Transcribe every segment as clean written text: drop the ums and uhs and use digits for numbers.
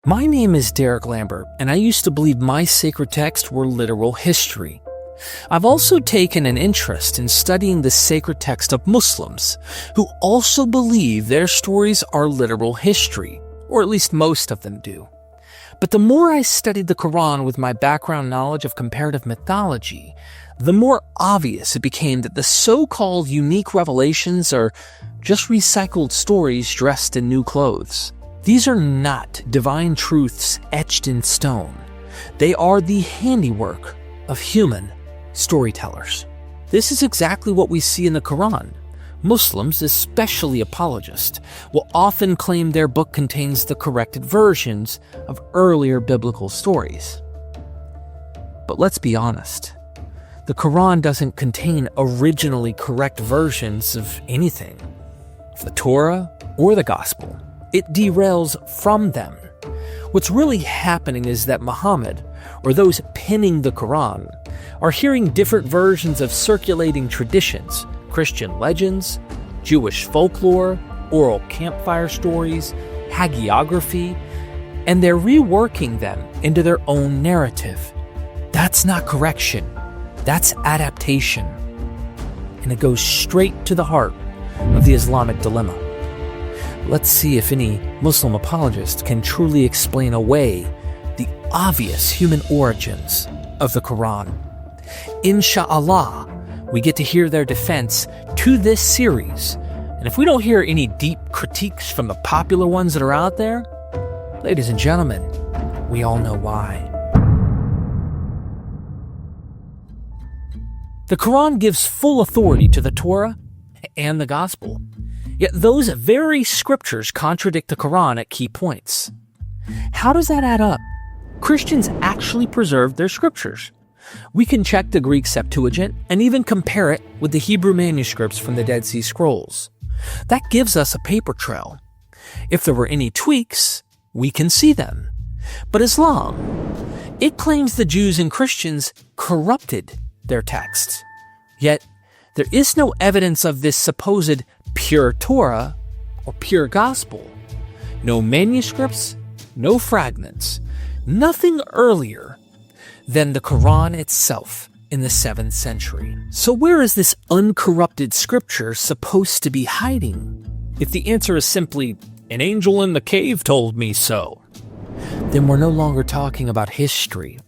My name is Derek Lambert, and I used to believe my sacred texts were literal history. I've also taken an interest in studying the sacred text of Muslims, who also believe their stories are literal history, or at least most of them do. But the more I studied the Qur'an with my background knowledge of comparative mythology, the more obvious it became that the so-called unique revelations are just recycled stories dressed in new clothes. These are not divine truths etched in stone. They are the handiwork of human storytellers. This is exactly what we see in the Qur'an. Muslims, especially apologists, will often claim their book contains the corrected versions of earlier biblical stories. But let's be honest. The Qur'an doesn't contain originally correct versions of anything, of the Torah or the Gospel. It derails from them. What's really happening is that Muhammad, or those penning the Qur'an, are hearing different versions of circulating traditions, Christian legends, Jewish folklore, oral campfire stories, hagiography, and they're reworking them into their own narrative. That's not correction. That's adaptation. And it goes straight to the heart of the Islamic dilemma. Let's see if any Muslim apologist can truly explain away the obvious human origins of the Qur'an. Inshallah, we get to hear their defense to this series. And if we don't hear any deep critiques from the popular ones that are out there, ladies and gentlemen, we all know why. The Qur'an gives full authority to the Torah and the Gospel. Yet those very scriptures contradict the Qur'an at key points. How does that add up? Christians actually preserve their scriptures. We can check the Greek Septuagint and even compare it with the Hebrew manuscripts from the Dead Sea Scrolls. That gives us a paper trail. If there were any tweaks, we can see them. But Islam, it claims the Jews and Christians corrupted their texts. Yet, there is no evidence of this supposed pure Torah or pure gospel. No manuscripts, no fragments, nothing earlier than the Qur'an itself in the 7th century. So where is this uncorrupted scripture supposed to be hiding? If the answer is simply, an angel in the cave told me so, then we're no longer talking about history.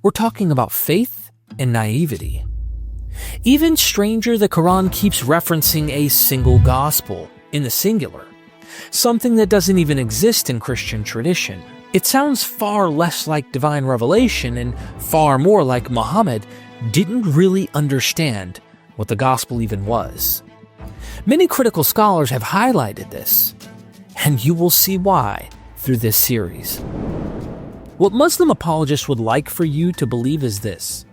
We're talking about faith and naivety. Even stranger, the Qur'an keeps referencing a single gospel in the singular, something that doesn't even exist in Christian tradition. It sounds far less like divine revelation and far more like Muhammad didn't really understand what the gospel even was. Many critical scholars have highlighted this, and you will see why through this series. What Muslim apologists would like for you to believe is this.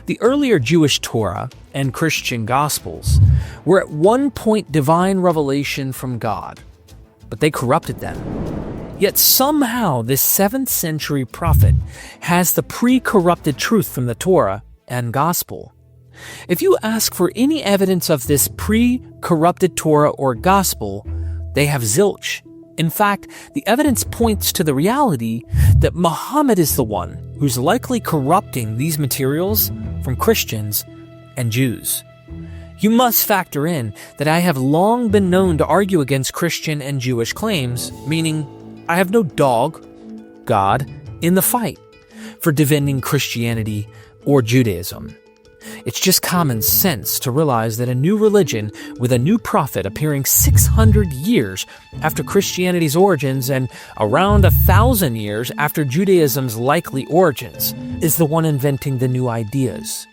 The earlier Jewish Torah and Christian Gospels were at one point divine revelation from God, but they corrupted them. Yet somehow this 7th century prophet has the pre-corrupted truth from the Torah and Gospel. If you ask for any evidence of this pre-corrupted Torah or Gospel, they have zilch. In fact, the evidence points to the reality that Muhammad is the one who's likely corrupting these materials from Christians and Jews. You must factor in that I have long been known to argue against Christian and Jewish claims, meaning I have no dog, God, in the fight for defending Christianity or Judaism. It's just common sense to realize that a new religion with a new prophet appearing 600 years after Christianity's origins and around 1,000 years after Judaism's likely origins is the one inventing the new ideas,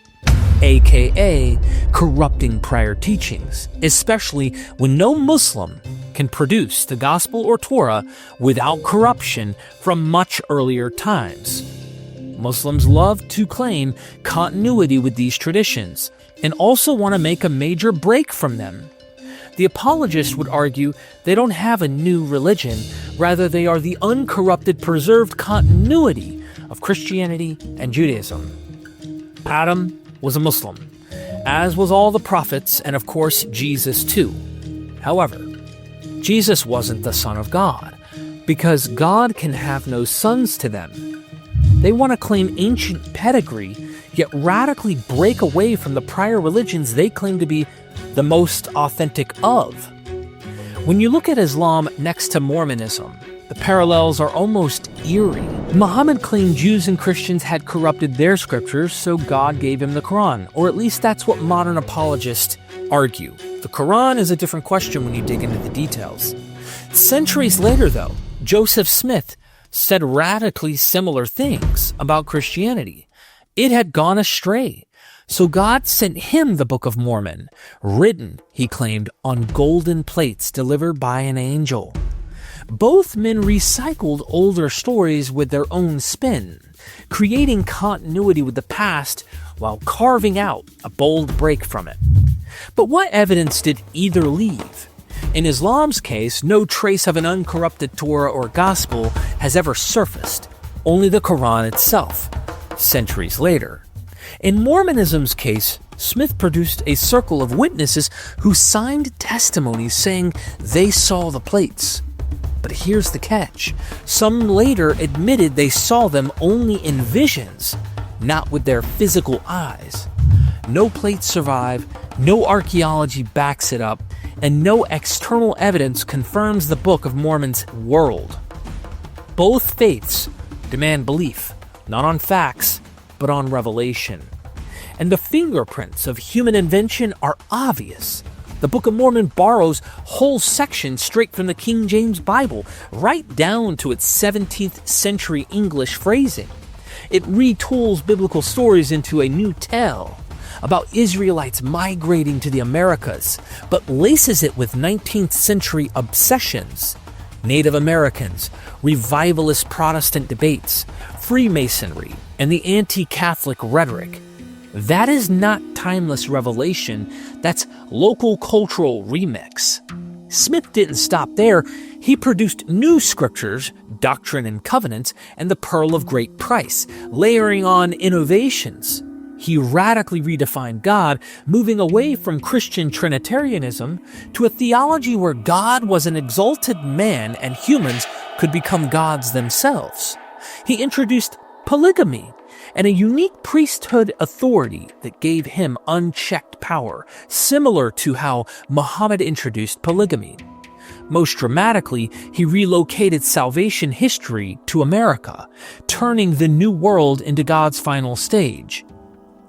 aka corrupting prior teachings, especially when no Muslim can produce the Gospel or Torah without corruption from much earlier times. Muslims love to claim continuity with these traditions and also want to make a major break from them. The apologists would argue they don't have a new religion, rather they are the uncorrupted, preserved continuity of Christianity and Judaism. Adam was a Muslim, as was all the prophets, and of course Jesus too. However, Jesus wasn't the Son of God, because God can have no sons to them. They want to claim ancient pedigree, yet radically break away from the prior religions they claim to be the most authentic of. When you look at Islam next to Mormonism, the parallels are almost eerie. Muhammad claimed Jews and Christians had corrupted their scriptures, so God gave him the Qur'an, or at least that's what modern apologists argue. The Qur'an is a different question when you dig into the details. Centuries later, though, Joseph Smith said radically similar things about Christianity. It had gone astray. So God sent him the Book of Mormon, written, he claimed, on golden plates delivered by an angel. Both men recycled older stories with their own spin, creating continuity with the past while carving out a bold break from it. But what evidence did either leave? In Islam's case, no trace of an uncorrupted Torah or Gospel has ever surfaced, only the Qur'an itself, centuries later. In Mormonism's case, Smith produced a circle of witnesses who signed testimonies saying they saw the plates. But here's the catch. Some later admitted they saw them only in visions, not with their physical eyes. No plates survive, no archaeology backs it up, and no external evidence confirms the Book of Mormon's world. Both faiths demand belief, not on facts, but on revelation. And the fingerprints of human invention are obvious. The Book of Mormon borrows whole sections straight from the King James Bible, right down to its 17th century English phrasing. It retools biblical stories into a new tale about Israelites migrating to the Americas, but laces it with 19th century obsessions, Native Americans, revivalist Protestant debates, Freemasonry, and the anti-Catholic rhetoric. That is not timeless revelation, that's local cultural remix. Smith didn't stop there. He produced new scriptures, Doctrine and Covenants, and the Pearl of Great Price, layering on innovations. He radically redefined God, moving away from Christian Trinitarianism to a theology where God was an exalted man and humans could become gods themselves. He introduced polygamy and a unique priesthood authority that gave him unchecked power, similar to how Muhammad introduced polygamy. Most dramatically, he relocated salvation history to America, turning the New World into God's final stage.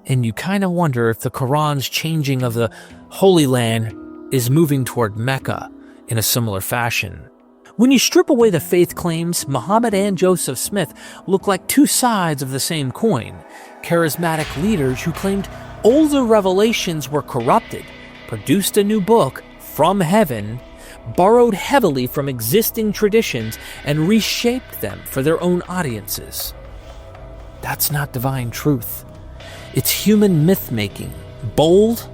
And you kind of wonder if the Quran's changing of the Holy Land is moving toward Mecca in a similar fashion. When you strip away the faith claims, Muhammad and Joseph Smith look like two sides of the same coin. Charismatic leaders who claimed older revelations were corrupted, produced a new book from heaven, borrowed heavily from existing traditions, and reshaped them for their own audiences. That's not divine truth. It's human myth-making, bold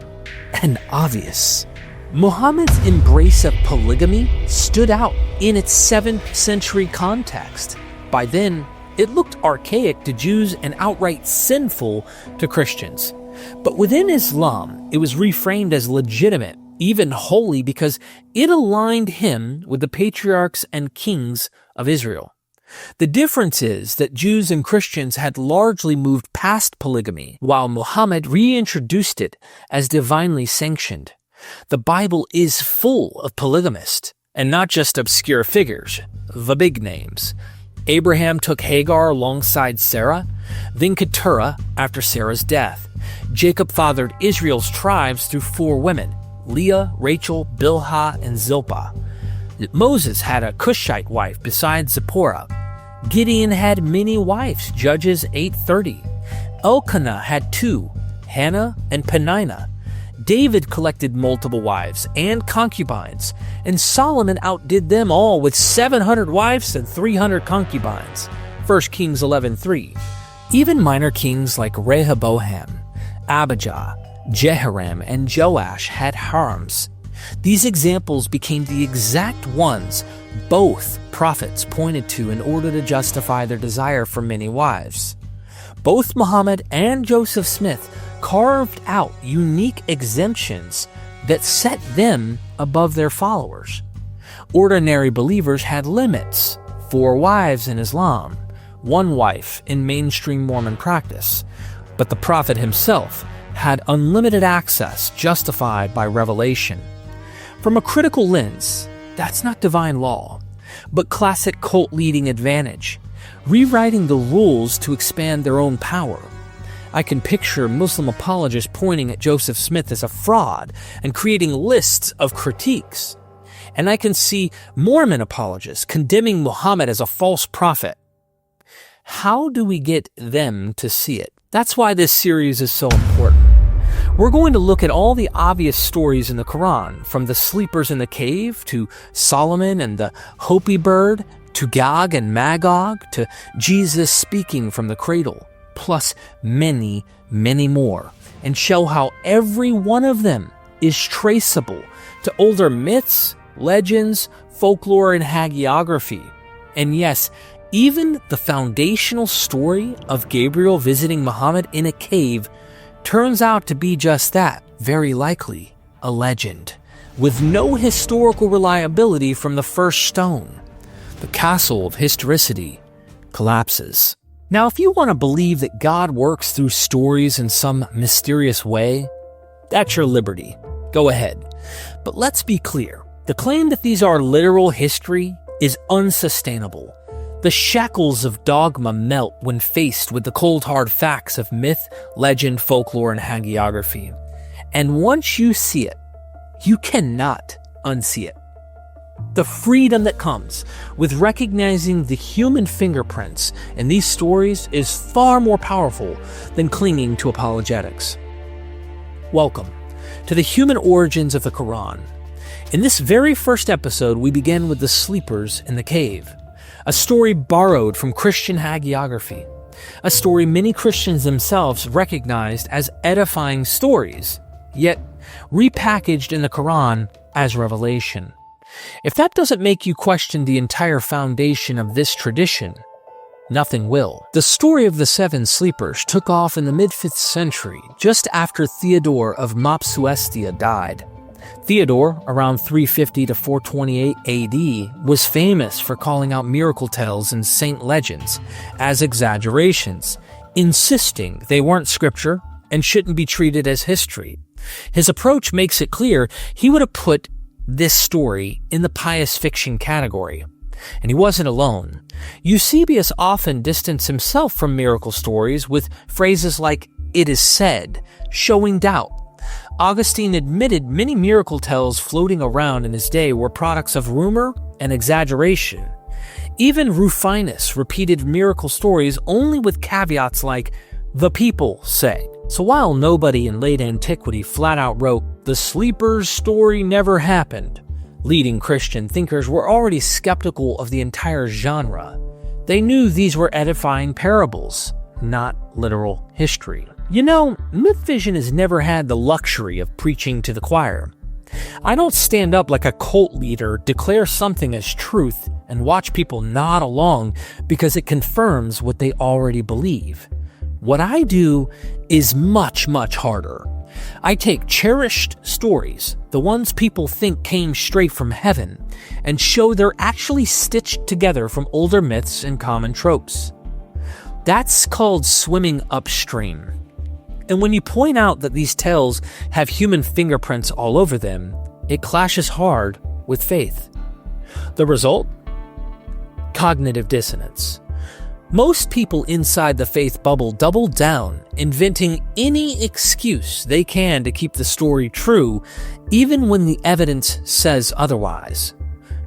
and obvious. Muhammad's embrace of polygamy stood out in its 7th century context. By then, it looked archaic to Jews and outright sinful to Christians. But within Islam, it was reframed as legitimate, even holy, because it aligned him with the patriarchs and kings of Israel. The difference is that Jews and Christians had largely moved past polygamy, while Muhammad reintroduced it as divinely sanctioned. The Bible is full of polygamists, and not just obscure figures, the big names. Abraham took Hagar alongside Sarah, then Keturah after Sarah's death. Jacob fathered Israel's tribes through 4 women, Leah, Rachel, Bilhah, and Zilpah. Moses had a Cushite wife besides Zipporah. Gideon had many wives, Judges 8:30. Elkanah had 2, Hannah and Peninnah. David collected multiple wives and concubines, and Solomon outdid them all with 700 wives and 300 concubines. 1 Kings 11:3. Even minor kings like Rehoboam, Abijah, Jehoram, and Joash had harems. These examples became the exact ones both prophets pointed to in order to justify their desire for many wives. Both Muhammad and Joseph Smith carved out unique exemptions that set them above their followers. Ordinary believers had limits. 4 wives in Islam, 1 wife in mainstream Mormon practice, but the prophet himself had unlimited access justified by revelation. From a critical lens, that's not divine law, but classic cult-leading advantage, rewriting the rules to expand their own power. I can picture Muslim apologists pointing at Joseph Smith as a fraud and creating lists of critiques. And I can see Mormon apologists condemning Muhammad as a false prophet. How do we get them to see it? That's why this series is so important. We're going to look at all the obvious stories in the Qur'an, from the sleepers in the cave to Solomon and the Hopi bird, to Gog and Magog, to Jesus speaking from the cradle, plus many, many more, and show how every one of them is traceable to older myths, legends, folklore, and hagiography. And yes, even the foundational story of Gabriel visiting Muhammad in a cave turns out to be just that, very likely a legend, with no historical reliability from the first stone. The castle of historicity collapses. Now, if you want to believe that God works through stories in some mysterious way, that's your liberty. Go ahead. But let's be clear. The claim that these are literal history is unsustainable. The shackles of dogma melt when faced with the cold hard facts of myth, legend, folklore, and hagiography. And once you see it, you cannot unsee it. The freedom that comes with recognizing the human fingerprints in these stories is far more powerful than clinging to apologetics. Welcome to the human origins of the Qur'an. In this very first episode, we begin with the sleepers in the cave, a story borrowed from Christian hagiography, a story many Christians themselves recognized as edifying stories, yet repackaged in the Qur'an as revelation. If that doesn't make you question the entire foundation of this tradition, nothing will. The story of the 7 sleepers took off in the mid-5th century, just after Theodore of Mopsuestia died. Theodore, around 350 to 428 AD, was famous for calling out miracle tales and saint legends as exaggerations, insisting they weren't scripture and shouldn't be treated as history. His approach makes it clear he would have put this story in the pious fiction category. And he wasn't alone. Eusebius often distanced himself from miracle stories with phrases like, "it is said," showing doubt. Augustine admitted many miracle tales floating around in his day were products of rumor and exaggeration. Even Rufinus repeated miracle stories only with caveats like, "the people say." So while nobody in late antiquity flat out wrote, "the sleepers' story never happened," leading Christian thinkers were already skeptical of the entire genre. They knew these were edifying parables, not literal history. You know, MythVision has never had the luxury of preaching to the choir. I don't stand up like a cult leader, declare something as truth, and watch people nod along because it confirms what they already believe. What I do is much, much harder. I take cherished stories, the ones people think came straight from heaven, and show they're actually stitched together from older myths and common tropes. That's called swimming upstream. And when you point out that these tales have human fingerprints all over them, it clashes hard with faith. The result? Cognitive dissonance. Most people inside the faith bubble double down, inventing any excuse they can to keep the story true, even when the evidence says otherwise.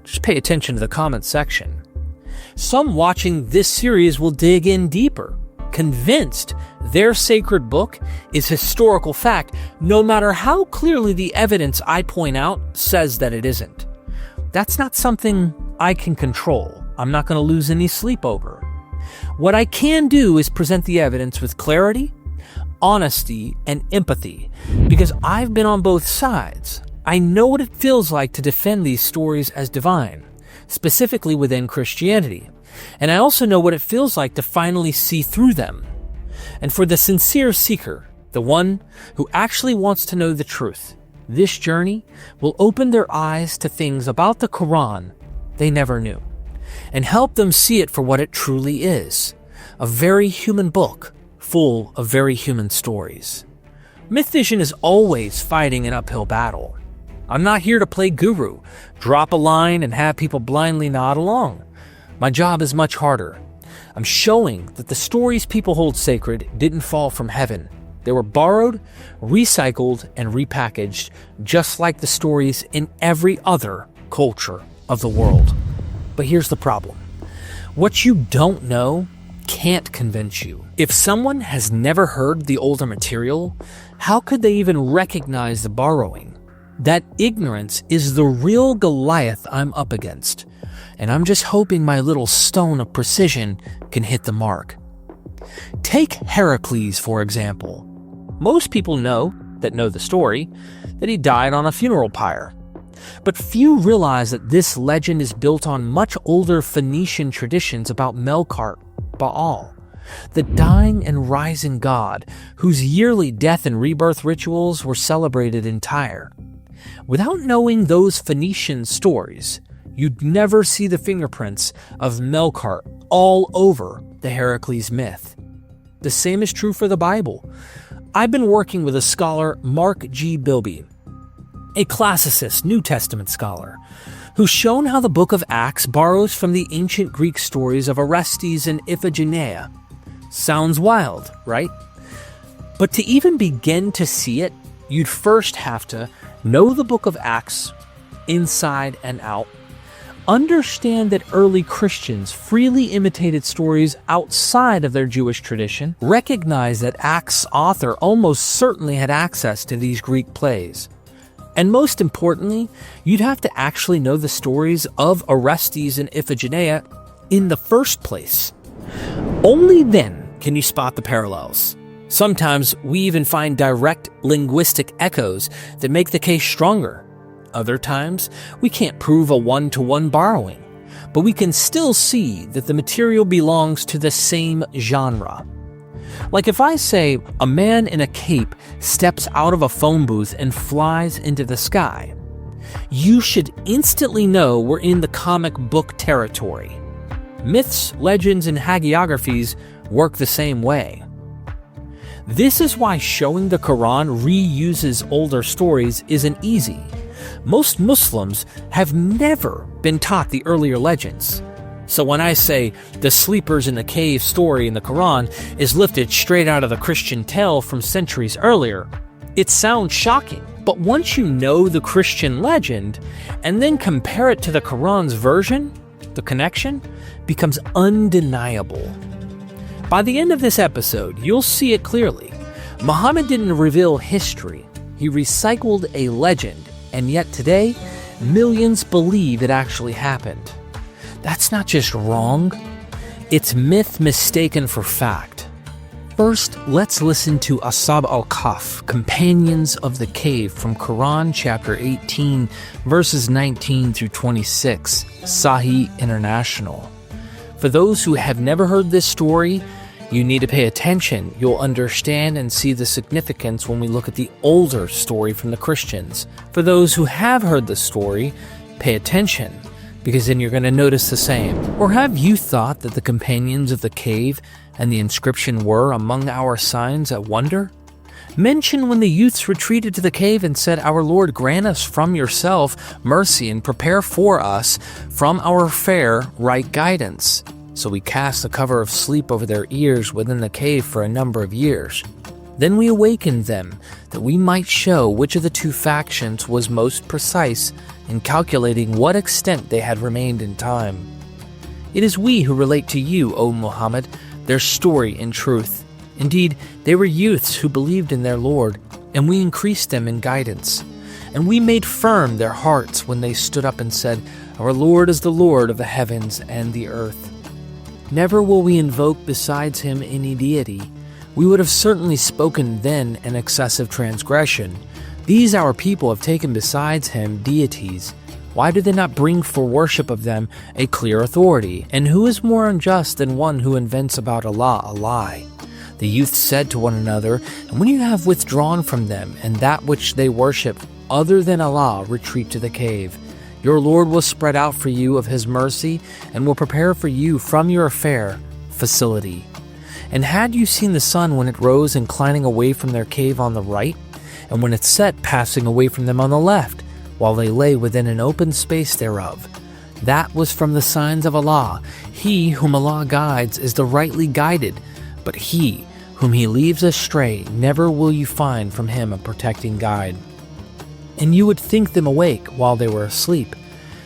Just pay attention to the comment section. Some watching this series will dig in deeper, convinced their sacred book is historical fact, no matter how clearly the evidence I point out says that it isn't. That's not something I can control. I'm not going to lose any sleep over. What I can do is present the evidence with clarity, honesty, and empathy, because I've been on both sides. I know what it feels like to defend these stories as divine, specifically within Christianity, and I also know what it feels like to finally see through them. And for the sincere seeker, the one who actually wants to know the truth, this journey will open their eyes to things about the Qur'an they never knew. and help them see it for what it truly is, a very human book full of very human stories. MythVision is always fighting an uphill battle. I'm not here to play guru, drop a line and have people blindly nod along. My job is much harder. I'm showing that the stories people hold sacred didn't fall from heaven. They were borrowed, recycled, and repackaged, just like the stories in every other culture of the world. But here's the problem. What you don't know can't convince you. If someone has never heard the older material, how could they even recognize the borrowing? That ignorance is the real Goliath I'm up against, and I'm just hoping my little stone of precision can hit the mark. Take Heracles, for example. Most people know the story, that he died on a funeral pyre. But few realize that this legend is built on much older Phoenician traditions about Melkart, Baal, the dying and rising god whose yearly death and rebirth rituals were celebrated in Tyre. Without knowing those Phoenician stories, you'd never see the fingerprints of Melkart all over the Heracles myth. The same is true for the Bible. I've been working with a scholar, Mark G. Bilby, a classicist New Testament scholar, who's shown how the book of Acts borrows from the ancient Greek stories of Orestes and Iphigenia. Sounds wild, right? But to even begin to see it, you'd first have to know the book of Acts inside and out, understand that early Christians freely imitated stories outside of their Jewish tradition, recognize that Acts' author almost certainly had access to these Greek plays. And most importantly, you'd have to actually know the stories of Orestes and Iphigenia in the first place. Only then can you spot the parallels. Sometimes we even find direct linguistic echoes that make the case stronger. Other times, we can't prove a one-to-one borrowing, but we can still see that the material belongs to the same genre. Like if I say, a man in a cape steps out of a phone booth and flies into the sky, you should instantly know we're in the comic book territory. Myths, legends, and hagiographies work the same way. This is why showing the Qur'an reuses older stories isn't easy. Most Muslims have never been taught the earlier legends. So when I say the sleepers in the cave story in the Qur'an is lifted straight out of the Christian tale from centuries earlier, it sounds shocking. But once you know the Christian legend and then compare it to the Qur'an's version, the connection becomes undeniable. By the end of this episode, you'll see it clearly. Muhammad didn't reveal history. He recycled a legend. And yet today, millions believe it actually happened. That's not just wrong, it's myth mistaken for fact. First, let's listen to Ashab al-Kahf, Companions of the Cave, from Quran chapter 18, verses 19 through 26, Sahih International. For those who have never heard this story, you need to pay attention. You'll understand and see the significance when we look at the older story from the Christians. For those who have heard the story, pay attention, because then you're going to notice the same. Or have you thought that the companions of the cave and the inscription were among our signs of wonder? Mention when the youths retreated to the cave and said, "Our Lord, grant us from yourself mercy and prepare for us from our fair right guidance." So we cast the cover of sleep over their ears within the cave for a number of years. Then we awakened them, that we might show which of the two factions was most precise in calculating what extent they had remained in time. It is we who relate to you, O Muhammad, their story in truth. Indeed, they were youths who believed in their Lord, and we increased them in guidance. And we made firm their hearts when they stood up and said, "Our Lord is the Lord of the heavens and the earth." Never will we invoke besides him any deity. We would have certainly spoken then an excessive transgression. These our people have taken besides him deities. Why do they not bring for worship of them a clear authority? And who is more unjust than one who invents about Allah a lie? The youth said to one another, "And when you have withdrawn from them and that which they worship other than Allah, retreat to the cave. Your Lord will spread out for you of his mercy and will prepare for you from your affair facility. And had you seen the sun when it rose inclining away from their cave on the right, and when it set passing away from them on the left, while they lay within an open space thereof? That was from the signs of Allah. He whom Allah guides is the rightly guided, but he whom he leaves astray, never will you find from him a protecting guide. And you would think them awake while they were asleep,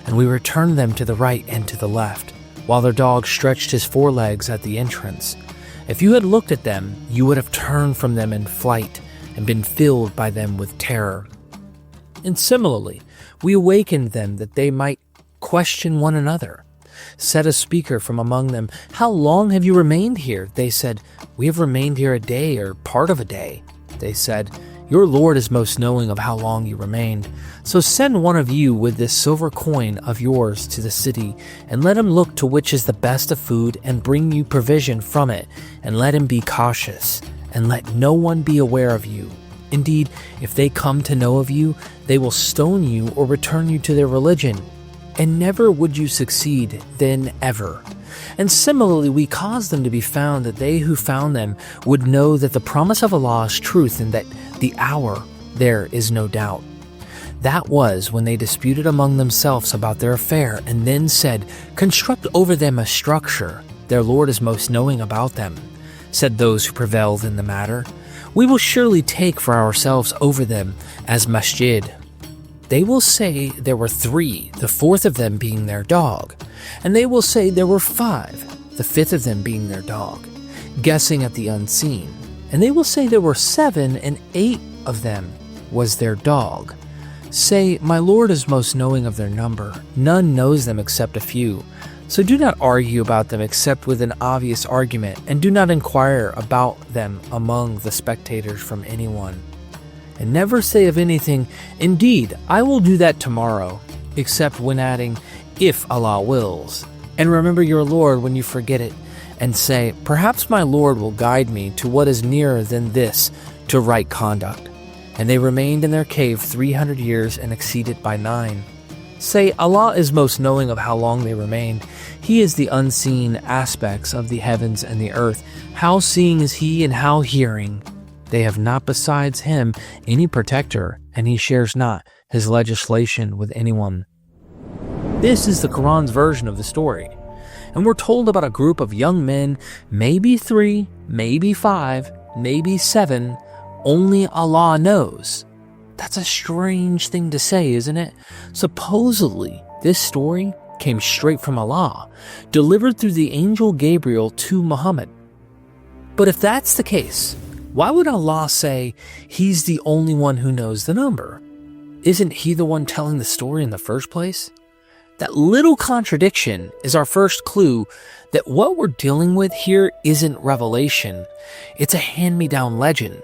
and we returned them to the right and to the left, while their dog stretched his forelegs at the entrance. If you had looked at them, you would have turned from them in flight, and been filled by them with terror. And similarly, we awakened them that they might question one another. Said a speaker from among them, "How long have you remained here?" They said, "We have remained here a day or part of a day." They said, "Your Lord is most knowing of how long you remained. So send one of you with this silver coin of yours to the city, and let him look to which is the best of food, and bring you provision from it, and let him be cautious, and let no one be aware of you. Indeed, if they come to know of you, they will stone you or return you to their religion, and never would you succeed then ever." And similarly, we caused them to be found, that they who found them would know that the promise of Allah is truth, and that the hour there is no doubt. That was when they disputed among themselves about their affair, and then said, "Construct over them a structure. Their Lord is most knowing about them." Said those who prevailed in the matter, "We will surely take for ourselves over them as masjid." They will say there were 3, the 4th of them being their dog. And they will say there were 5, the 5th of them being their dog, guessing at the unseen. And they will say there were 7, and 8 of them was their dog. Say, "My Lord is most knowing of their number. None knows them except a few. So do not argue about them except with an obvious argument, and do not inquire about them among the spectators from anyone. And never say of anything, 'Indeed, I will do that tomorrow,' except when adding, 'if Allah wills.' And remember your Lord when you forget it, and say, 'Perhaps my Lord will guide me to what is nearer than this, to right conduct.' And they remained in their cave 300 years and exceeded by 9. Say, Allah is most knowing of how long they remained. He is the unseen aspects of the heavens and the earth. How seeing is He, and how hearing. They have not besides Him any protector, and He shares not His legislation with anyone." This is the Qur'an's version of the story. And we're told about a group of young men, maybe 3, maybe 5, maybe 7, only Allah knows. That's a strange thing to say, isn't it? Supposedly, this story came straight from Allah, delivered through the angel Gabriel to Muhammad. But if that's the case, why would Allah say He's the only one who knows the number? Isn't He the one telling the story in the first place? That little contradiction is our first clue that what we're dealing with here isn't revelation. It's a hand-me-down legend.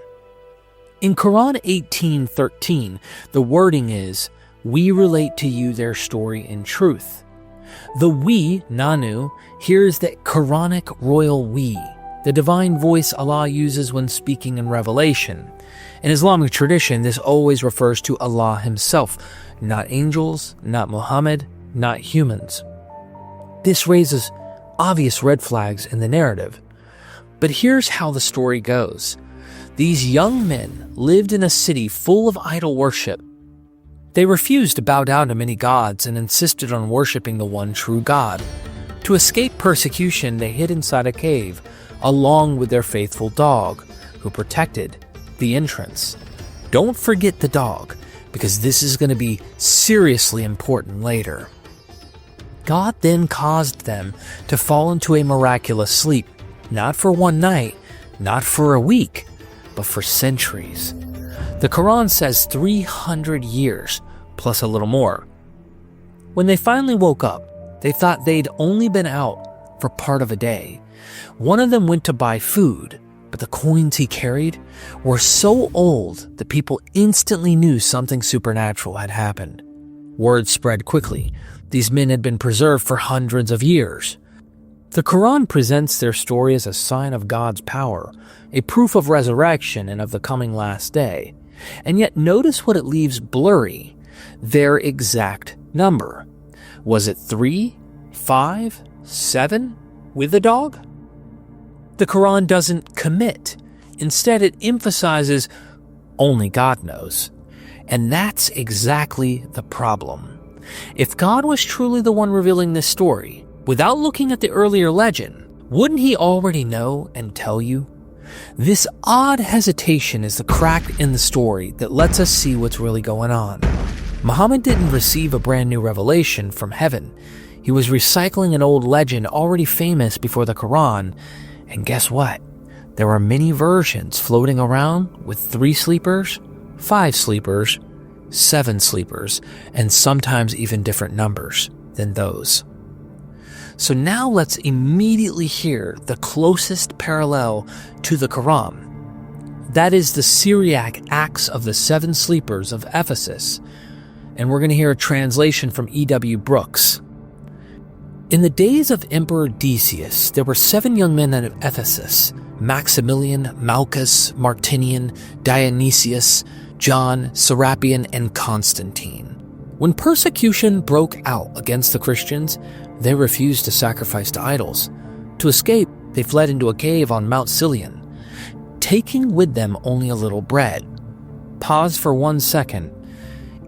In Qur'an 18:13, the wording is, "We relate to you their story in truth." The we, Nanu, here is the Quranic royal we, the divine voice Allah uses when speaking in revelation. In Islamic tradition, this always refers to Allah Himself, not angels, not Muhammad, not humans. This raises obvious red flags in the narrative. But here's how the story goes. These young men lived in a city full of idol worship. They refused to bow down to many gods and insisted on worshiping the one true God. To escape persecution, they hid inside a cave, along with their faithful dog, who protected the entrance. Don't forget the dog, because this is going to be seriously important later. God then caused them to fall into a miraculous sleep, not for one night, not for a week, but for centuries. The Quran says 300 years, plus a little more. When they finally woke up, they thought they'd only been out for part of a day. One of them went to buy food, but the coins he carried were so old that people instantly knew something supernatural had happened. Word spread quickly. These men had been preserved for hundreds of years. The Quran presents their story as a sign of God's power, a proof of resurrection and of the coming last day. And yet notice what it leaves blurry: their exact number? Was it 3, 5, 7 with a dog? The Qur'an doesn't commit. Instead, it emphasizes only God knows. And that's exactly the problem. If God was truly the one revealing this story, without looking at the earlier legend, wouldn't he already know and tell you? This odd hesitation is the crack in the story that lets us see what's really going on. Muhammad didn't receive a brand new revelation from heaven. He was recycling an old legend already famous before the Qur'an. And guess what? There are many versions floating around with 3 sleepers, 5 sleepers, 7 sleepers, and sometimes even different numbers than those. So now let's immediately hear the closest parallel to the Qur'an. That is the Syriac Acts of the 7 Sleepers of Ephesus. And we're going to hear a translation from E.W. Brooks. In the days of Emperor Decius, there were 7 young men at Ephesus: Maximilian, Malchus, Martinian, Dionysius, John, Serapion, and Constantine. When persecution broke out against the Christians, they refused to sacrifice to idols. To escape, they fled into a cave on Mount Silion, taking with them only a little bread. Pause for 1 second.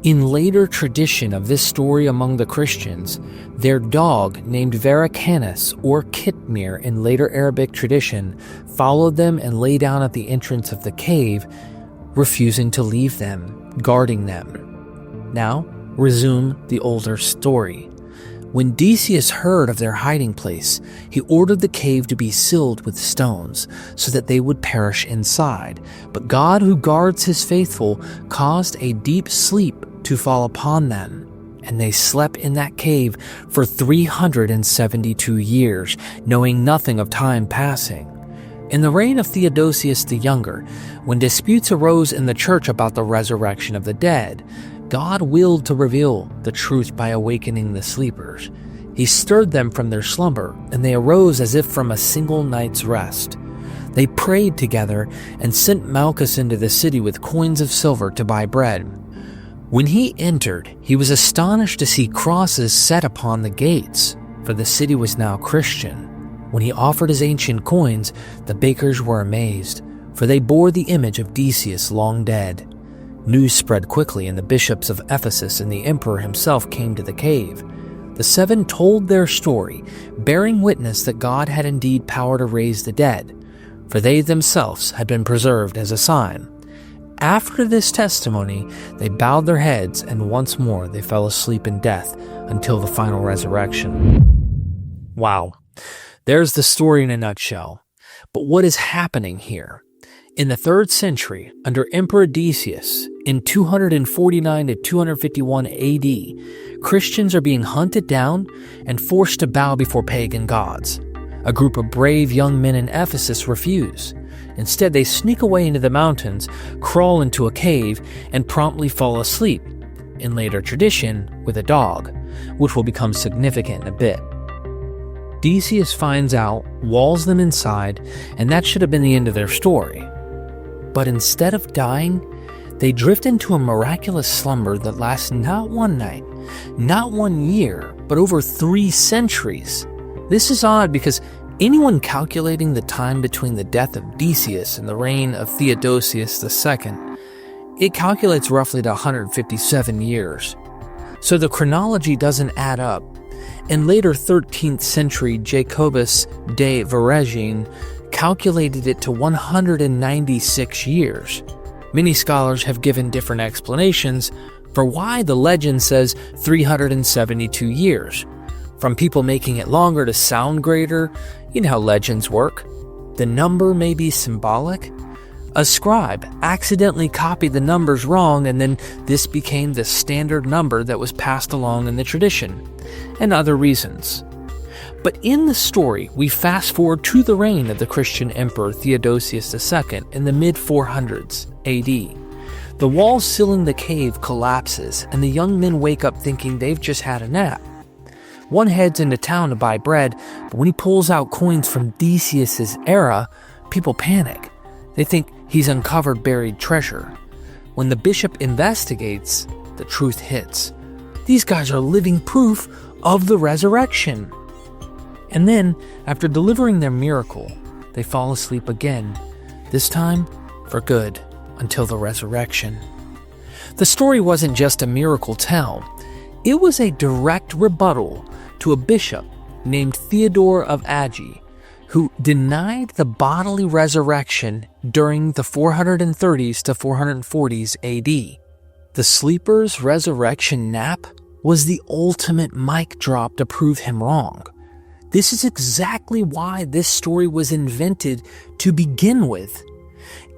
In later tradition of this story among the Christians, their dog, named Varacanus or Kitmir in later Arabic tradition, followed them and lay down at the entrance of the cave, refusing to leave them, guarding them. Now, resume the older story. When Decius heard of their hiding place, he ordered the cave to be sealed with stones, so that they would perish inside. But God, who guards his faithful, caused a deep sleep to fall upon them, and they slept in that cave for 372 years, knowing nothing of time passing. In the reign of Theodosius the Younger, when disputes arose in the church about the resurrection of the dead, God willed to reveal the truth by awakening the sleepers. He stirred them from their slumber, and they arose as if from a single night's rest. They prayed together and sent Malchus into the city with coins of silver to buy bread. When he entered, he was astonished to see crosses set upon the gates, for the city was now Christian. When he offered his ancient coins, the bakers were amazed, for they bore the image of Decius long dead. News spread quickly, and the bishops of Ephesus and the emperor himself came to the cave. The 7 told their story, bearing witness that God had indeed power to raise the dead, for they themselves had been preserved as a sign. After this testimony, they bowed their heads, and once more they fell asleep in death until the final resurrection. Wow. There's the story in a nutshell. But what is happening here? In the 3rd century, under Emperor Decius, in 249 to 251 AD, Christians are being hunted down and forced to bow before pagan gods. A group of brave young men in Ephesus refuse. Instead, they sneak away into the mountains, crawl into a cave, and promptly fall asleep, in later tradition, with a dog, which will become significant in a bit. Decius finds out, walls them inside, and that should have been the end of their story. But instead of dying, they drift into a miraculous slumber that lasts not 1 night, not 1 year, but over 3 centuries. This is odd because anyone calculating the time between the death of Decius and the reign of Theodosius II, it calculates roughly to 157 years. So the chronology doesn't add up. In later 13th century, Jacobus de Voragine calculated it to 196 years. Many scholars have given different explanations for why the legend says 372 years. From people making it longer to sound greater, you know how legends work. The number may be symbolic. A scribe accidentally copied the numbers wrong, and then this became the standard number that was passed along in the tradition, and other reasons. But in the story, we fast forward to the reign of the Christian emperor Theodosius II in the mid-400s AD. The wall sealing the cave collapses, and the young men wake up thinking they've just had a nap. One heads into town to buy bread, but when he pulls out coins from Decius's era, people panic. They think he's uncovered buried treasure. When the bishop investigates, the truth hits. These guys are living proof of the resurrection. And then, after delivering their miracle, they fall asleep again, this time for good, until the resurrection. The story wasn't just a miracle tale. It was a direct rebuttal to a bishop named Theodore of Agi, who denied the bodily resurrection during the 430s to 440s AD. The sleeper's resurrection nap was the ultimate mic drop to prove him wrong. This is exactly why this story was invented to begin with.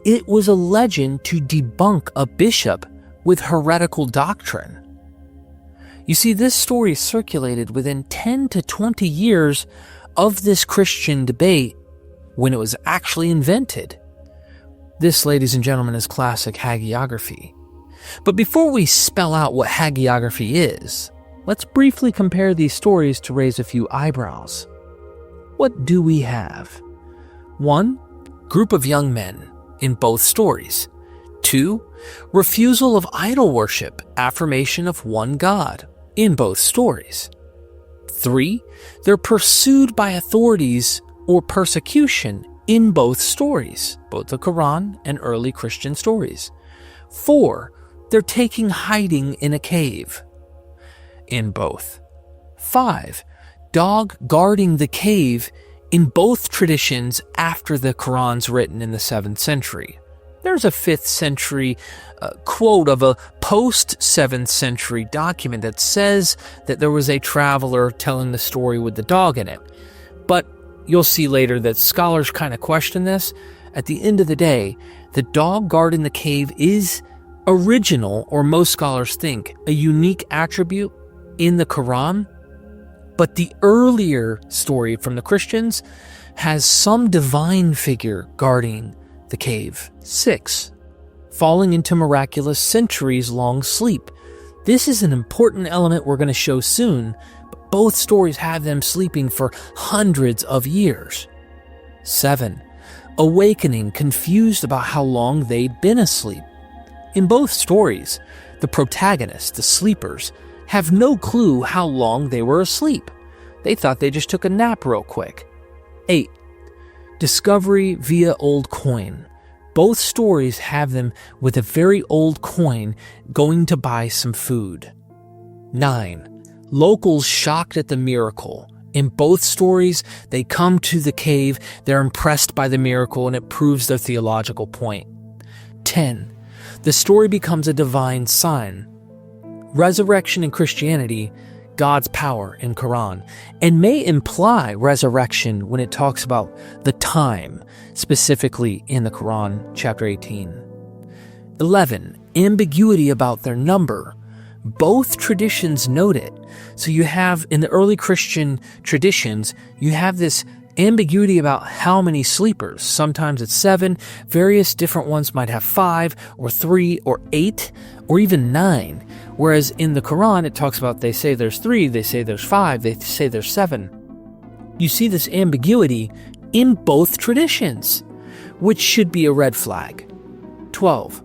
It was a legend to debunk a bishop with heretical doctrine. You see, this story circulated within 10 to 20 years of this Christian debate when it was actually invented. This, ladies and gentlemen, is classic hagiography. But before we spell out what hagiography is, let's briefly compare these stories to raise a few eyebrows. What do we have? 1. Group of young men in both stories. 2. Refusal of idol worship, affirmation of one God in both stories. 3. They're pursued by authorities or persecution in both stories, both the Qur'an and early Christian stories. 4. They're taking hiding in a cave in both. 5. Dog guarding the cave in both traditions after the Qur'an's written in the 7th century. There's a 5th century quote of a post-7th century document that says that there was a traveler telling the story with the dog in it. But you'll see later that scholars kind of question this. At the end of the day, the dog guarding the cave is original, or most scholars think, a unique attribute in the Qur'an. But the earlier story from the Christians has some divine figure guarding the cave. 6. Falling into miraculous centuries-long sleep. This is an important element we're going to show soon, but both stories have them sleeping for hundreds of years. 7. Awakening, confused about how long they'd been asleep. In both stories, the protagonists, the sleepers, have no clue how long they were asleep. They thought they just took a nap real quick. 8. Discovery via old coin. Both stories have them with a very old coin going to buy some food. 9. Locals shocked at the miracle. In both stories, they come to the cave, they're impressed by the miracle, and it proves their theological point. 10. The story becomes a divine sign. Resurrection in Christianity, God's power in Qur'an, and may imply resurrection when it talks about the time, specifically in the Qur'an, chapter 18. 11. Ambiguity about their number. Both traditions note it. So you have, in the early Christian traditions, you have this ambiguity about how many sleepers. Sometimes it's 7. Various different ones might have 5 or 3 or 8 or even 9. Whereas in the Qur'an, it talks about they say there's 3, they say there's 5, they say there's 7. You see this ambiguity in both traditions, which should be a red flag. 12.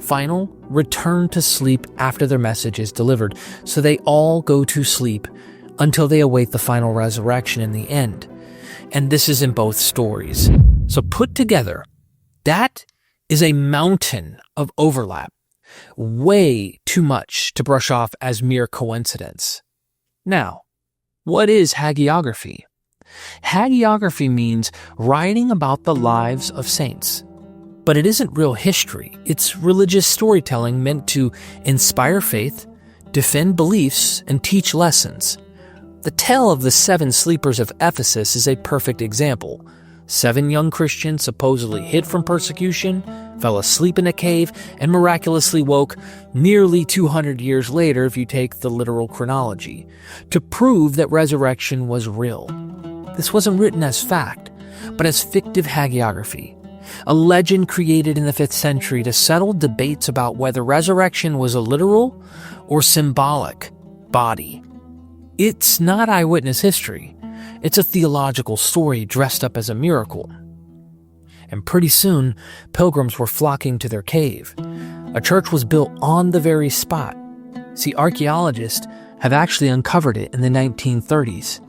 Final, return to sleep after their message is delivered. So they all go to sleep until they await the final resurrection in the end. And this is in both stories. So put together, that is a mountain of overlap. Way too much to brush off as mere coincidence. Now, what is hagiography? Hagiography means writing about the lives of saints. But it isn't real history. It's religious storytelling meant to inspire faith, defend beliefs, and teach lessons. The tale of the 7 sleepers of Ephesus is a perfect example. 7 young Christians supposedly hid from persecution, fell asleep in a cave, and miraculously woke nearly 200 years later if you take the literal chronology, to prove that resurrection was real. This wasn't written as fact, but as fictive hagiography, a legend created in the 5th century to settle debates about whether resurrection was a literal or symbolic body. It's not eyewitness history. It's a theological story dressed up as a miracle. And pretty soon, pilgrims were flocking to their cave. A church was built on the very spot. See, archaeologists have actually uncovered it in the 1930s.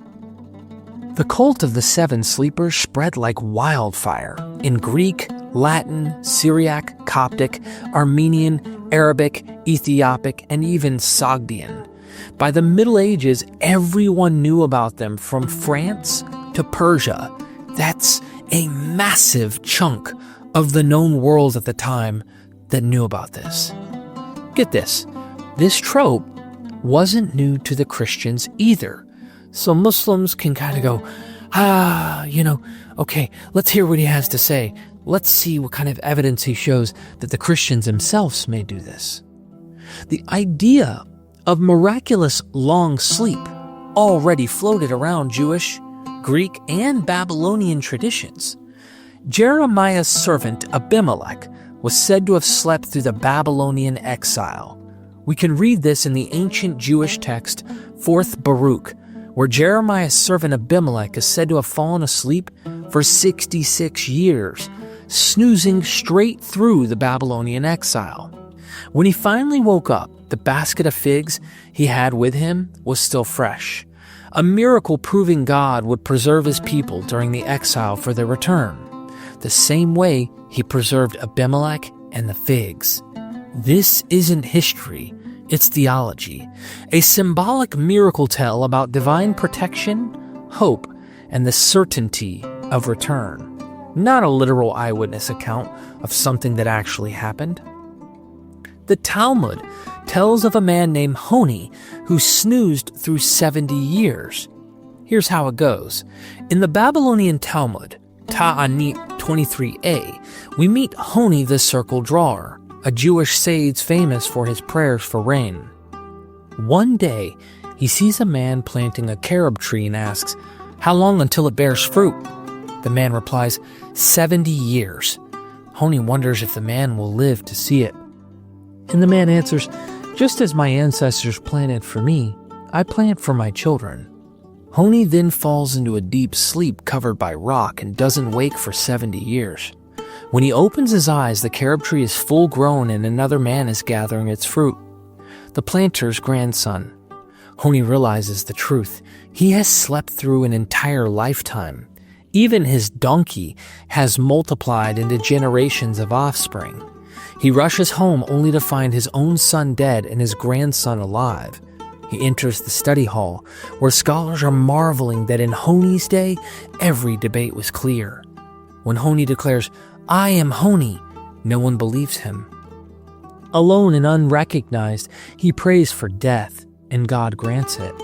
The cult of the seven sleepers spread like wildfire in Greek, Latin, Syriac, Coptic, Armenian, Arabic, Ethiopic, and even Sogdian. By the Middle Ages, everyone knew about them from France to Persia. That's a massive chunk of the known world at the time that knew about this. Get this, this trope wasn't new to the Christians either. So Muslims can kind of go, okay, let's hear what he has to say. Let's see what kind of evidence he shows that the Christians themselves may do this. The idea of miraculous long sleep already floated around Jewish, Greek, and Babylonian traditions. Jeremiah's servant Abimelech was said to have slept through the Babylonian exile. We can read this in the ancient Jewish text, 4th Baruch, where Jeremiah's servant Abimelech is said to have fallen asleep for 66 years, snoozing straight through the Babylonian exile. When he finally woke up, the basket of figs he had with him was still fresh, a miracle proving God would preserve his people during the exile for their return, the same way he preserved Abimelech and the figs. This isn't history, it's theology, a symbolic miracle tale about divine protection, hope, and the certainty of return, not a literal eyewitness account of something that actually happened. The Talmud tells of a man named Honi who snoozed through 70 years. Here's how it goes. In the Babylonian Talmud, Ta'anit 23a, we meet Honi the circle drawer, a Jewish sage famous for his prayers for rain. One day, he sees a man planting a carob tree and asks, "How long until it bears fruit?" The man replies, 70 years. Honi wonders if the man will live to see it. And the man answers, "Just as my ancestors planted for me, I plant for my children." Honi then falls into a deep sleep covered by rock and doesn't wake for 70 years. When he opens his eyes, the carob tree is full grown and another man is gathering its fruit, the planter's grandson. Honi realizes the truth. He has slept through an entire lifetime. Even his donkey has multiplied into generations of offspring. He rushes home only to find his own son dead and his grandson alive. He enters the study hall, where scholars are marveling that in Honi's day, every debate was clear. When Honi declares, "I am Honi," no one believes him. Alone and unrecognized, he prays for death, and God grants it.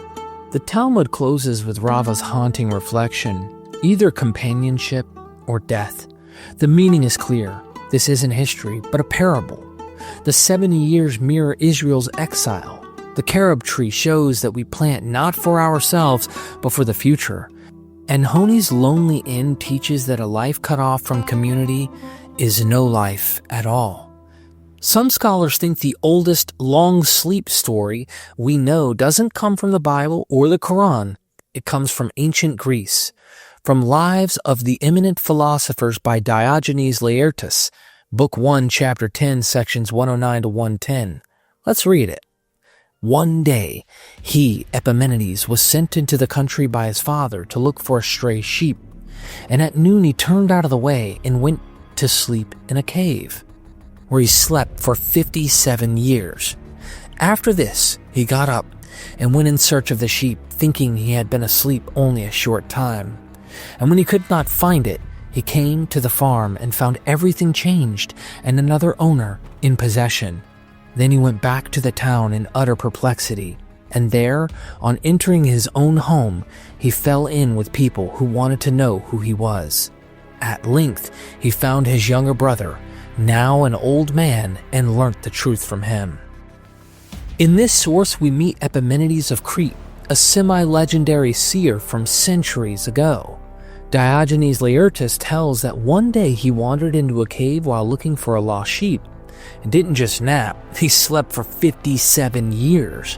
The Talmud closes with Rava's haunting reflection, either companionship or death. The meaning is clear. This isn't history, but a parable. The 70 years mirror Israel's exile. The carob tree shows that we plant not for ourselves, but for the future. And Honi's lonely end teaches that a life cut off from community is no life at all. Some scholars think the oldest long sleep story we know doesn't come from the Bible or the Qur'an. It comes from ancient Greece, from Lives of the Eminent Philosophers by Diogenes Laertius, Book 1, Chapter 10, sections 109 to 110. Let's read it. One day, he, Epimenides, was sent into the country by his father to look for a stray sheep, and at noon he turned out of the way and went to sleep in a cave, where he slept for 57 years. After this, he got up and went in search of the sheep, thinking he had been asleep only a short time. And when he could not find it, he came to the farm and found everything changed and another owner in possession. Then he went back to the town in utter perplexity, and there, on entering his own home, he fell in with people who wanted to know who he was. At length, he found his younger brother, now an old man, and learnt the truth from him. In this source, we meet Epimenides of Crete, a semi-legendary seer from centuries ago. Diogenes Laertius tells that one day he wandered into a cave while looking for a lost sheep, and didn't just nap, he slept for 57 years.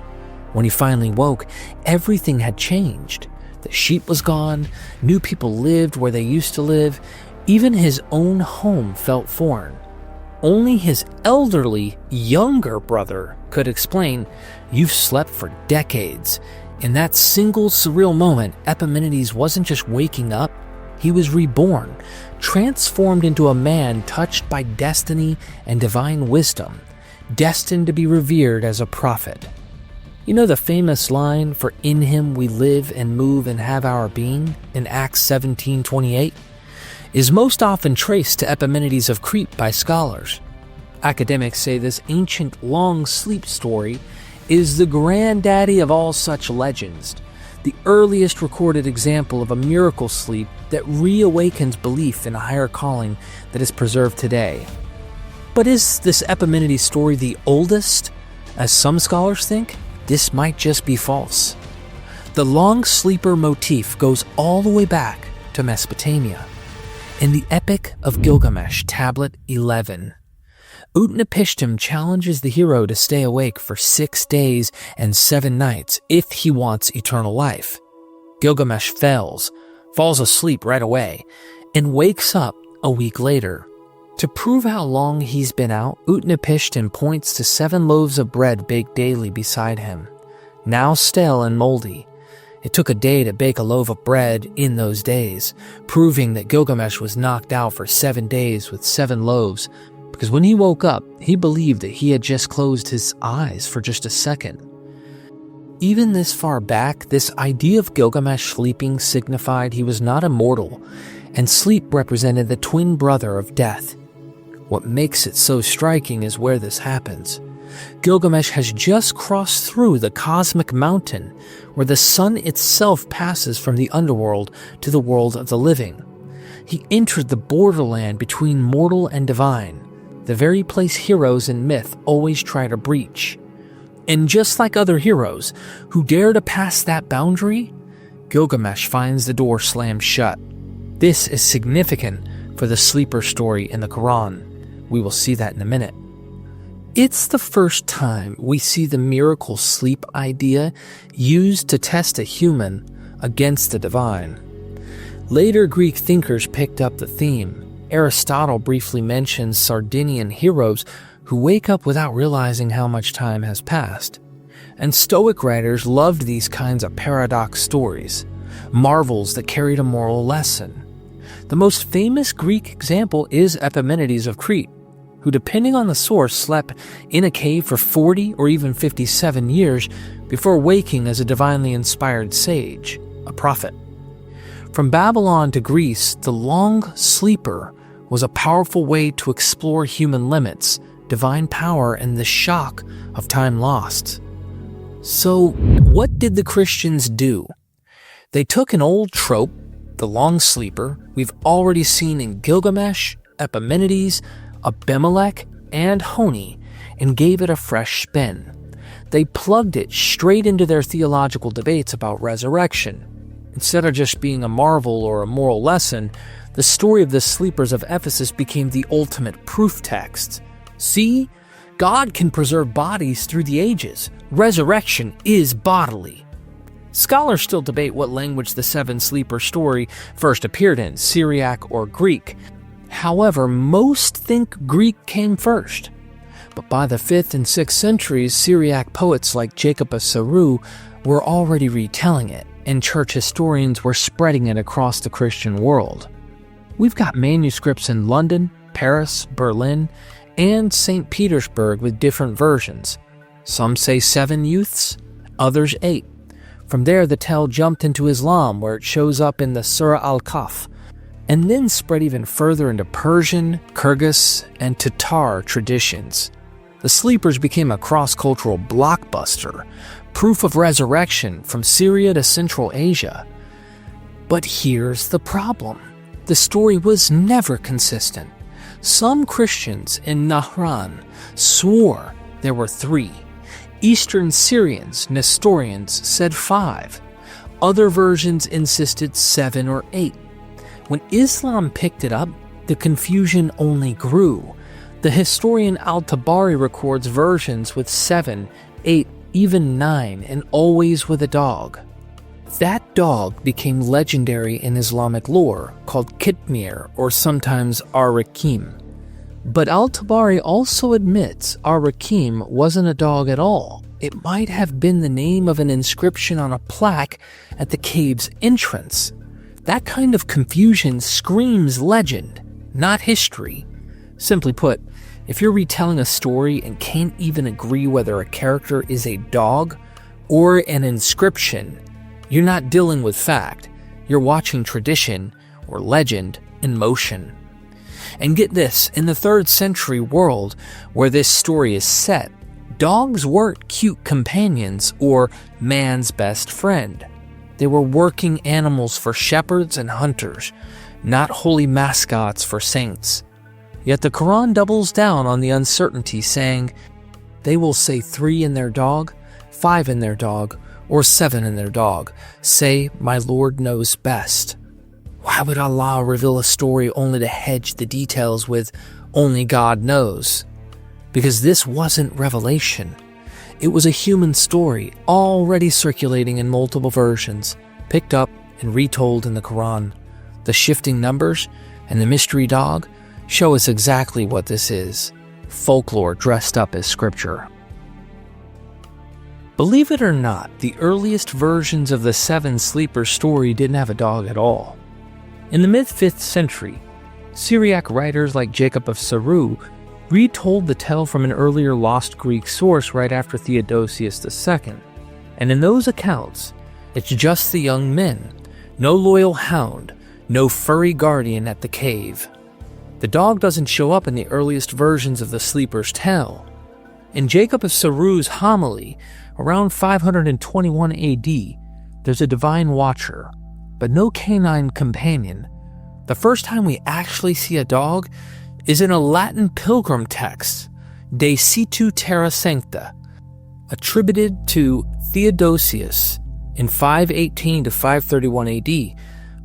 When he finally woke, everything had changed. The sheep was gone, new people lived where they used to live, even his own home felt foreign. only his elderly, younger brother could explain, "You've slept for decades." In that single surreal moment, Epimenides wasn't just waking up, he was reborn, transformed into a man touched by destiny and divine wisdom, destined to be revered as a prophet. You know the famous line, "For in him we live and move and have our being," in Acts 17:28, is most often traced to Epimenides of Crete by scholars. Academics say this ancient long sleep story is the granddaddy of all such legends, the earliest recorded example of a miracle sleep that reawakens belief in a higher calling that is preserved today. But is this Epimenides story the oldest? As some scholars think, this might just be false. The long sleeper motif goes all the way back to Mesopotamia. In the Epic of Gilgamesh, Tablet 11, Utnapishtim challenges the hero to stay awake for 6 days and 7 nights if he wants eternal life. Gilgamesh fails, falls asleep right away, and wakes up a week later. To prove how long he's been out, Utnapishtim points to 7 loaves of bread baked daily beside him, now stale and moldy. It took a day to bake a loaf of bread in those days, proving that Gilgamesh was knocked out for 7 days with 7 loaves, because when he woke up, he believed that he had just closed his eyes for just a second. Even this far back, this idea of Gilgamesh sleeping signified he was not immortal, and sleep represented the twin brother of death. What makes it so striking is where this happens. Gilgamesh has just crossed through the cosmic mountain, where the sun itself passes from the underworld to the world of the living. He entered the borderland between mortal and divine, the very place heroes in myth always try to breach. And just like other heroes who dare to pass that boundary, Gilgamesh finds the door slammed shut. This is significant for the sleeper story in the Qur'an. We will see that in a minute. It's the first time we see the miracle sleep idea used to test a human against the divine. Later Greek thinkers picked up the theme. Aristotle briefly mentions Sardinian heroes who wake up without realizing how much time has passed. And Stoic writers loved these kinds of paradox stories, marvels that carried a moral lesson. The most famous Greek example is Epimenides of Crete, who, depending on the source, slept in a cave for 40 or even 57 years before waking as a divinely inspired sage, a prophet. From Babylon to Greece, the long sleeper was a powerful way to explore human limits, divine power, and the shock of time lost. So, what did the Christians do? They took an old trope, the long sleeper, we've already seen in Gilgamesh, Epimenides, Abimelech, and Honi, and gave it a fresh spin. They plugged it straight into their theological debates about resurrection. Instead of just being a marvel or a moral lesson, the story of the Sleepers of Ephesus became the ultimate proof text. See? God can preserve bodies through the ages. Resurrection is bodily. Scholars still debate what language the 7 sleeper story first appeared in, Syriac or Greek. However, most think Greek came first. But by the 5th and 6th centuries, Syriac poets like Jacob of Saru were already retelling it, and church historians were spreading it across the Christian world. We've got manuscripts in London, Paris, Berlin, and St. Petersburg with different versions. Some say 7 youths, others 8. From there, the tale jumped into Islam, where it shows up in the Surah Al-Kahf, and then spread even further into Persian, Kyrgyz, and Tatar traditions. The Sleepers became a cross-cultural blockbuster, proof of resurrection from Syria to Central Asia. But here's the problem. The story was never consistent. Some Christians in Nahran swore there were 3. Eastern Syrians, Nestorians, said 5. Other versions insisted 7 or 8. When Islam picked it up, the confusion only grew. The historian Al-Tabari records versions with 7, 8, even 9, and always with a dog. That dog became legendary in Islamic lore, called Kitmir or sometimes Ar-Rakim. But Al-Tabari also admits Ar-Rakim wasn't a dog at all. It might have been the name of an inscription on a plaque at the cave's entrance. That kind of confusion screams legend, not history. Simply put, if you're retelling a story and can't even agree whether a character is a dog or an inscription, you're not dealing with fact. You're watching tradition or legend in motion. And get this, in the 3rd century world where this story is set, dogs weren't cute companions or man's best friend. They were working animals for shepherds and hunters, not holy mascots for saints. Yet the Qur'an doubles down on the uncertainty, saying, "They will say 3 in their dog, 5 in their dog, or 7 in their dog. Say, my Lord knows best." Why would Allah reveal a story only to hedge the details with "only God knows"? Because this wasn't revelation. It was a human story already circulating in multiple versions, picked up and retold in the Qur'an. The shifting numbers and the mystery dog show us exactly what this is: folklore dressed up as scripture. Believe it or not, the earliest versions of the 7 Sleepers story didn't have a dog at all. In the mid-5th century, Syriac writers like Jacob of Saru retold the tale from an earlier lost Greek source right after Theodosius II. And in those accounts, it's just the young men, no loyal hound, no furry guardian at the cave. The dog doesn't show up in the earliest versions of the Sleepers' tale. In Jacob of Saru's homily, around 521 AD, there's a divine watcher, but no canine companion. The first time we actually see a dog is in a Latin pilgrim text, De Situ Terra Sancta, attributed to Theodosius in 518 to 531 AD,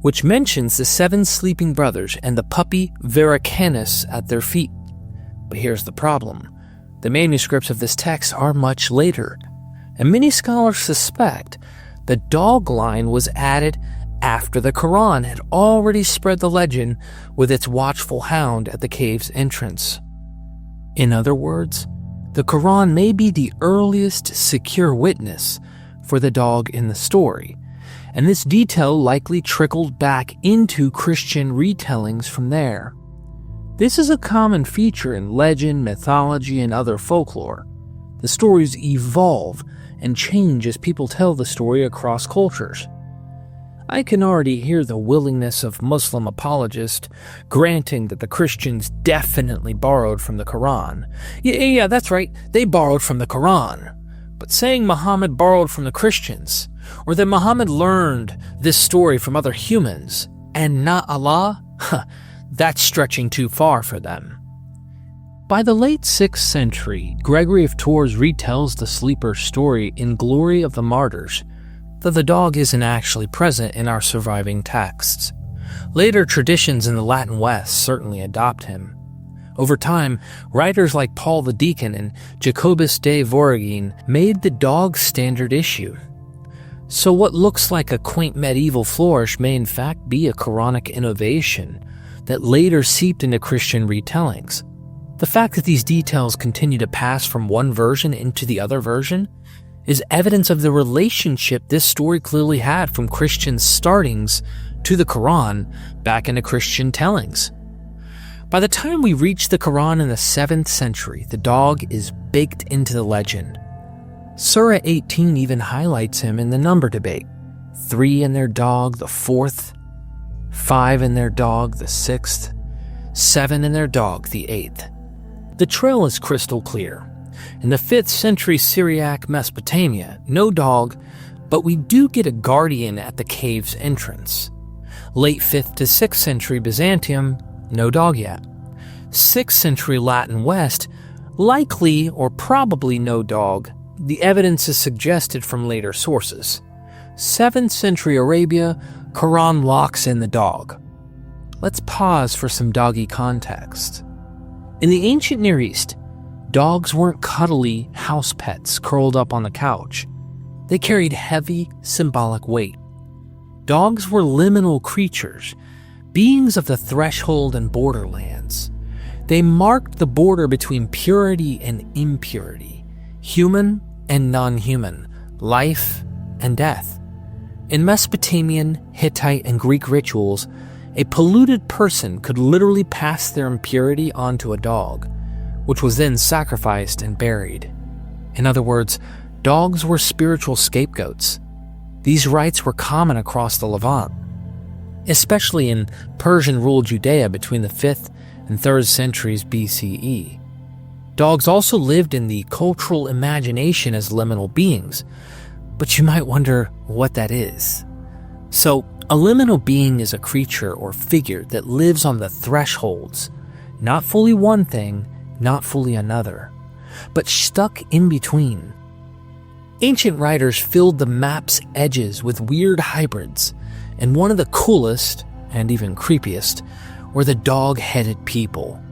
which mentions the 7 sleeping brothers and the puppy Veracanus at their feet. But here's the problem. The manuscripts of this text are much later, and many scholars suspect the dog line was added after the Qur'an had already spread the legend with its watchful hound at the cave's entrance. In other words, the Qur'an may be the earliest secure witness for the dog in the story, and this detail likely trickled back into Christian retellings from there. This is a common feature in legend, mythology, and other folklore. The stories evolve and change as people tell the story across cultures. I can already hear the willingness of Muslim apologists granting that the Christians definitely borrowed from the Qur'an. Yeah, that's right, they borrowed from the Qur'an. But saying Muhammad borrowed from the Christians, or that Muhammad learned this story from other humans, and not Allah, that's stretching too far for them. By the late 6th century, Gregory of Tours retells the sleeper story in Glory of the Martyrs, though the dog isn't actually present in our surviving texts. Later traditions in the Latin West certainly adopt him. Over time, writers like Paul the Deacon and Jacobus de Voragine made the dog standard issue. So what looks like a quaint medieval flourish may in fact be a Quranic innovation that later seeped into Christian retellings. The fact that these details continue to pass from one version into the other version is evidence of the relationship this story clearly had from Christian startings to the Qur'an back into Christian tellings. By the time we reach the Qur'an in the 7th century, the dog is baked into the legend. Surah 18 even highlights him in the number debate. 3 in their dog, the 4th, 5 in their dog, the 6th, 7 in their dog, the 8th. The trail is crystal clear. In the 5th century Syriac Mesopotamia, no dog, but we do get a guardian at the cave's entrance. Late 5th to 6th century Byzantium, no dog yet. 6th century Latin West, likely or probably no dog. The evidence is suggested from later sources. 7th century Arabia, Quran locks in the dog. Let's pause for some doggy context. In the ancient Near East, dogs weren't cuddly house pets curled up on the couch. They carried heavy, symbolic weight. Dogs were liminal creatures, beings of the threshold and borderlands. They marked the border between purity and impurity, human and non-human, life and death. In Mesopotamian, Hittite, and Greek rituals, a polluted person could literally pass their impurity onto a dog, which was then sacrificed and buried. In other words, dogs were spiritual scapegoats. These rites were common across the Levant, especially in Persian-ruled Judea between the 5th and 3rd centuries BCE. Dogs also lived in the cultural imagination as liminal beings, but you might wonder what that is. So, a liminal being is a creature or figure that lives on the thresholds, not fully one thing, not fully another, but stuck in between. Ancient writers filled the map's edges with weird hybrids, and one of the coolest, and even creepiest, were the dog-headed people,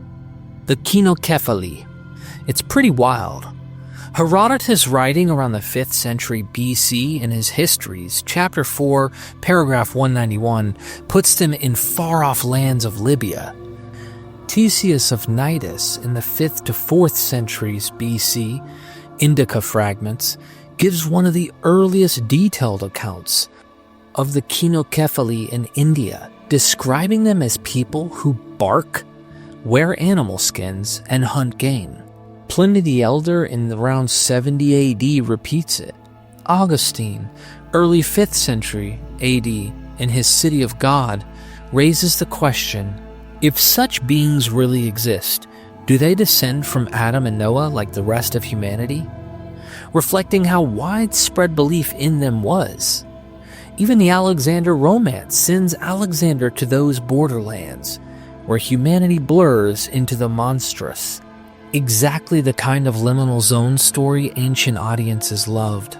the Kinokephali. It's pretty wild. Herodotus, writing around the 5th century BC in his Histories, chapter 4, paragraph 191, puts them in far-off lands of Libya. Ctesias of Cnidus, in the 5th to 4th centuries BC, Indica fragments, gives one of the earliest detailed accounts of the Kinokephali in India, describing them as people who bark, wear animal skins, and hunt game. Pliny the Elder in around 70 AD repeats it. Augustine, early 5th century AD, in his City of God, raises the question, if such beings really exist, do they descend from Adam and Noah like the rest of humanity? Reflecting how widespread belief in them was. Even the Alexander Romance sends Alexander to those borderlands, where humanity blurs into the monstrous. Exactly the kind of liminal zone story ancient audiences loved.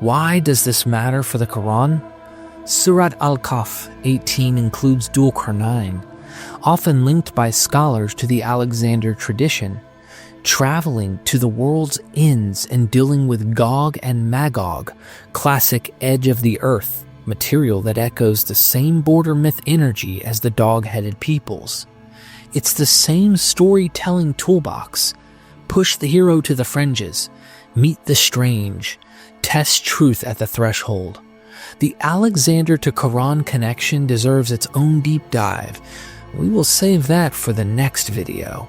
Why does this matter for the Qur'an? Surat al-Kahf 18 includes dual Qur'an, often linked by scholars to the Alexander tradition, traveling to the world's ends and dealing with Gog and Magog, classic edge of the earth, material that echoes the same border myth energy as the dog-headed peoples. It's the same storytelling toolbox. Push the hero to the fringes, meet the strange, test truth at the threshold. The Alexander to Quran connection deserves its own deep dive. We will save that for the next video.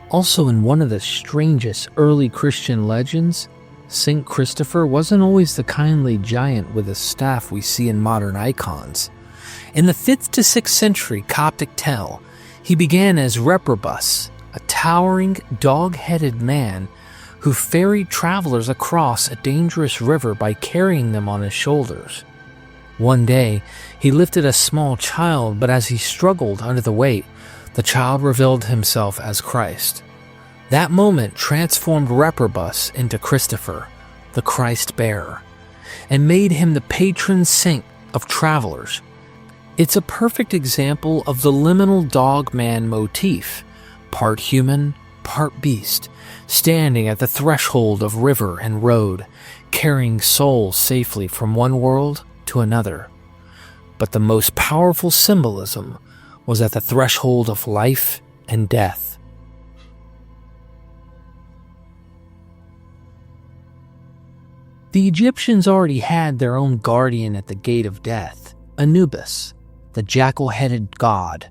Also, in one of the strangest early Christian legends, Saint Christopher wasn't always the kindly giant with a staff we see in modern icons. In the 5th to 6th century Coptic tale, he began as Reprobus, a towering, dog-headed man who ferried travelers across a dangerous river by carrying them on his shoulders. One day, he lifted a small child, but as he struggled under the weight, the child revealed himself as Christ. That moment transformed Reprobus into Christopher, the Christ-bearer, and made him the patron saint of travelers. It's a perfect example of the liminal dog-man motif, part human, part beast, standing at the threshold of river and road, carrying souls safely from one world to another. But the most powerful symbolism was at the threshold of life and death. The Egyptians already had their own guardian at the gate of death, Anubis, the jackal-headed god.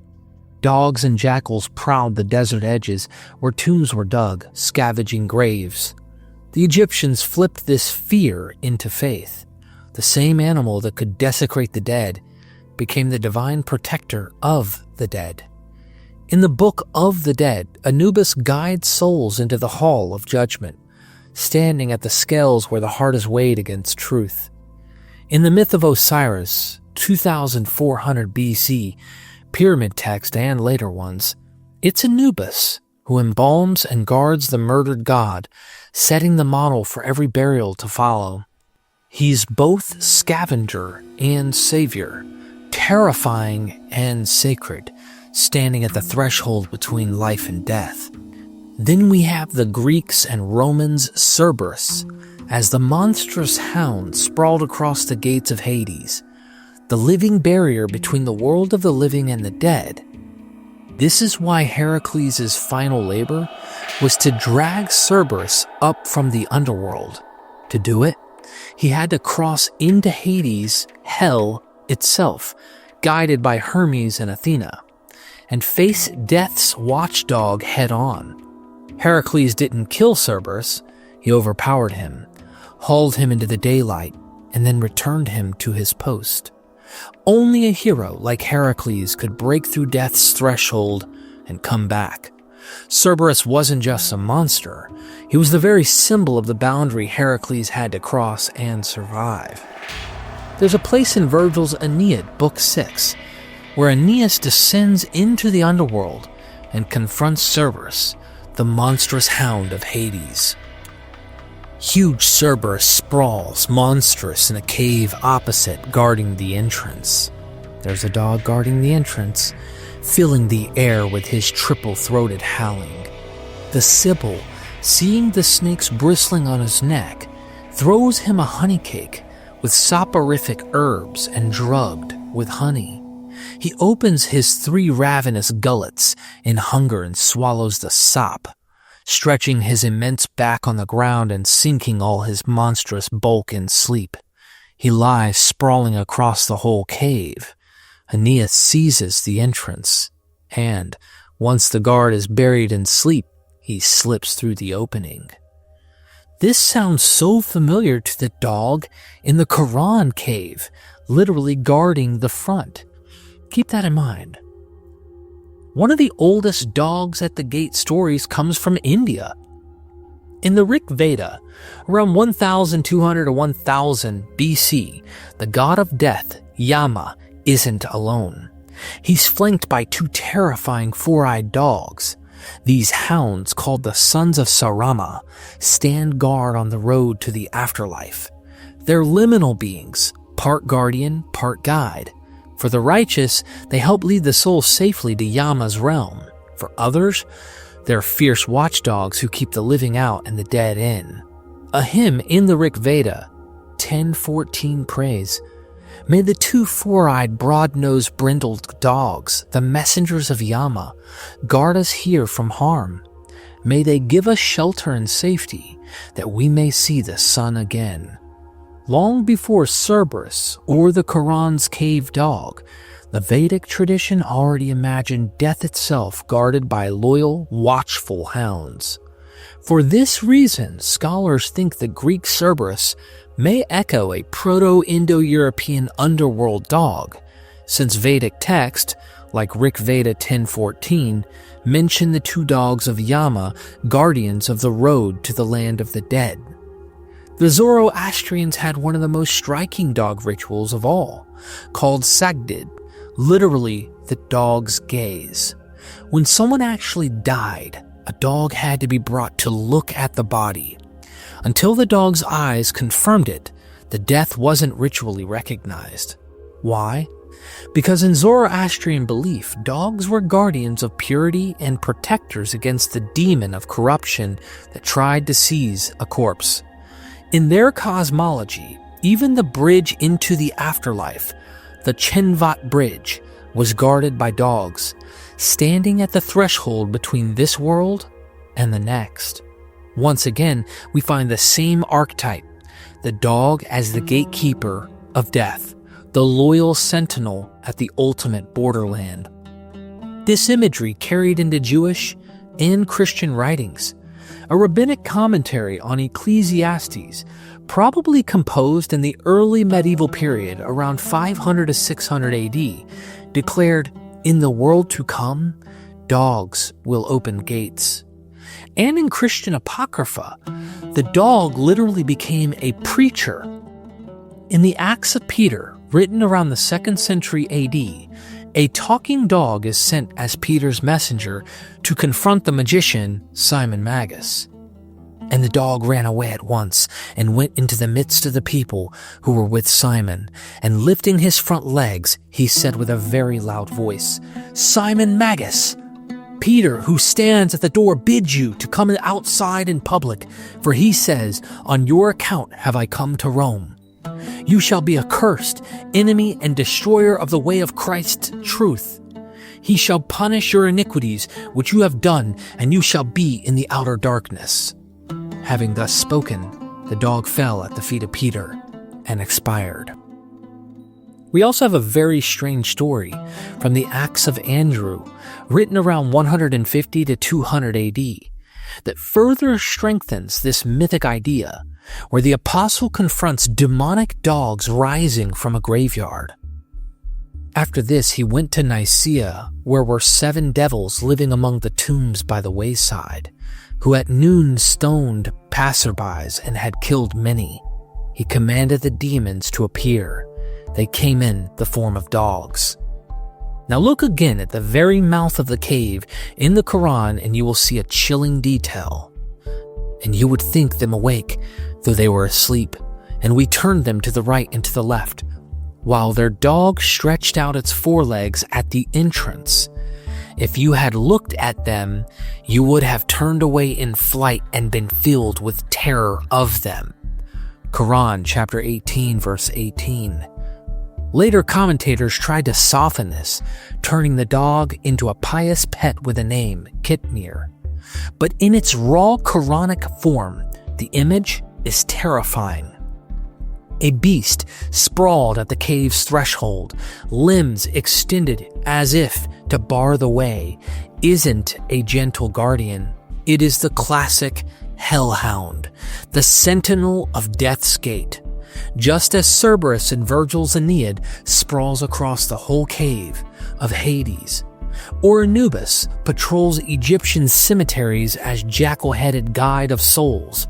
Dogs and jackals prowled the desert edges where tombs were dug, scavenging graves. The Egyptians flipped this fear into faith. The same animal that could desecrate the dead became the divine protector of the dead. In the Book of the Dead, Anubis guides souls into the Hall of Judgment, standing at the scales where the heart is weighed against truth. In the myth of Osiris, 2400 BC, pyramid text and later ones, it's Anubis who embalms and guards the murdered god, setting the model for every burial to follow. He's both scavenger and savior, terrifying and sacred, standing at the threshold between life and death. Then we have the Greeks and Romans' Cerberus, as the monstrous hound sprawled across the gates of Hades, the living barrier between the world of the living and the dead. This is why Heracles' final labor was to drag Cerberus up from the underworld. To do it, he had to cross into Hades, hell itself, guided by Hermes and Athena, and face death's watchdog head-on. Heracles didn't kill Cerberus, he overpowered him, hauled him into the daylight, and then returned him to his post. Only a hero like Heracles could break through death's threshold and come back. Cerberus wasn't just a monster, he was the very symbol of the boundary Heracles had to cross and survive. There's a place in Virgil's Aeneid, Book 6, where Aeneas descends into the underworld and confronts Cerberus, the monstrous hound of Hades. Huge Cerberus sprawls, monstrous, in a cave opposite, guarding the entrance. There's a dog guarding the entrance, filling the air with his triple-throated howling. The Sibyl, seeing the snakes bristling on his neck, throws him a honey cake with soporific herbs and drugged with honey. He opens his 3 ravenous gullets in hunger and swallows the sop, stretching his immense back on the ground and sinking all his monstrous bulk in sleep. He lies sprawling across the whole cave. Aeneas seizes the entrance, and, once the guard is buried in sleep, he slips through the opening. This sounds so familiar to the dog in the Qur'an cave, literally guarding the front. Keep that in mind. One of the oldest dogs at the gate stories comes from India. In the Rig Veda, around 1200 to 1000 BC, the god of death, Yama, isn't alone. He's flanked by 2 terrifying 4-eyed dogs. These hounds, called the Sons of Sarama, stand guard on the road to the afterlife. They're liminal beings, part guardian, part guide. For the righteous, they help lead the soul safely to Yama's realm. For others, they're fierce watchdogs who keep the living out and the dead in. A hymn in the Rig Veda, 10:14, prays, "May the 2 4-eyed, broad-nosed, brindled dogs, the messengers of Yama, guard us here from harm. May they give us shelter and safety, that we may see the sun again." Long before Cerberus or the Quran's cave dog, the Vedic tradition already imagined death itself guarded by loyal, watchful hounds. For this reason, scholars think the Greek Cerberus may echo a Proto-Indo-European underworld dog, since Vedic text, like Rig Veda 10:14, mention the 2 dogs of Yama, guardians of the road to the land of the dead. The Zoroastrians had one of the most striking dog rituals of all, called Sagdid, literally the dog's gaze. When someone actually died, a dog had to be brought to look at the body. Until the dog's eyes confirmed it, the death wasn't ritually recognized. Why? Because in Zoroastrian belief, dogs were guardians of purity and protectors against the demon of corruption that tried to seize a corpse. In their cosmology, even the bridge into the afterlife, the Chenvat Bridge, was guarded by dogs, standing at the threshold between this world and the next. Once again, we find the same archetype, the dog as the gatekeeper of death, the loyal sentinel at the ultimate borderland. This imagery carried into Jewish and Christian writings. A rabbinic commentary on Ecclesiastes, probably composed in the early medieval period around 500 to 600 AD, declared, "In the world to come, dogs will open gates." And in Christian Apocrypha, the dog literally became a preacher. In the Acts of Peter, written around the 2nd century AD, a talking dog is sent as Peter's messenger to confront the magician Simon Magus. And the dog ran away at once and went into the midst of the people who were with Simon, and lifting his front legs, he said with a very loud voice, "Simon Magus, Peter, who stands at the door, bids you to come outside in public, for he says, on your account have I come to Rome. You shall be accursed, enemy and destroyer of the way of Christ's truth. He shall punish your iniquities which you have done, and you shall be in the outer darkness." Having thus spoken, the dog fell at the feet of Peter and expired. We also have a very strange story from the Acts of Andrew, written around 150 to 200 AD, that further strengthens this mythic idea, where the apostle confronts demonic dogs rising from a graveyard. After this, he went to Nicaea, where were 7 devils living among the tombs by the wayside, who at noon stoned passerbys and had killed many. He commanded the demons to appear. They came in the form of dogs. Now look again at the very mouth of the cave in the Qur'an, and you will see a chilling detail. "And you would think them awake, though they were asleep, and we turned them to the right and to the left, while their dog stretched out its forelegs at the entrance. If you had looked at them, you would have turned away in flight and been filled with terror of them." Qur'an chapter 18 verse 18. Later commentators tried to soften this, turning the dog into a pious pet with a name, Kitmir. But in its raw Quranic form, the image is terrifying. A beast sprawled at the cave's threshold, limbs extended as if to bar the way, isn't a gentle guardian. It is the classic hellhound, the sentinel of death's gate. Just as Cerberus in Virgil's Aeneid sprawls across the whole cave of Hades, or Anubis patrols Egyptian cemeteries as jackal-headed guide of souls,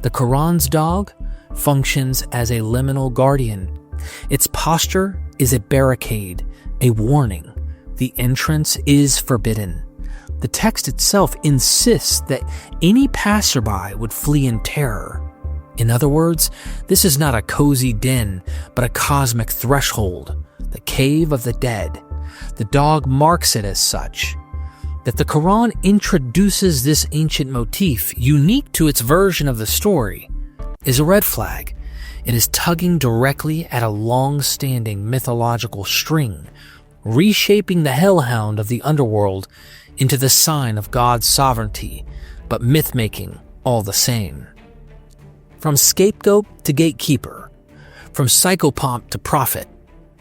the Quran's dog functions as a liminal guardian. Its posture is a barricade, a warning. The entrance is forbidden. The text itself insists that any passerby would flee in terror. In other words, this is not a cozy den, but a cosmic threshold, the cave of the dead. The dog marks it as such. That the Quran introduces this ancient motif, unique to its version of the story, is a red flag. It is tugging directly at a long-standing mythological string, reshaping the hellhound of the underworld into the sign of God's sovereignty, but myth-making all the same. From scapegoat to gatekeeper, from psychopomp to prophet,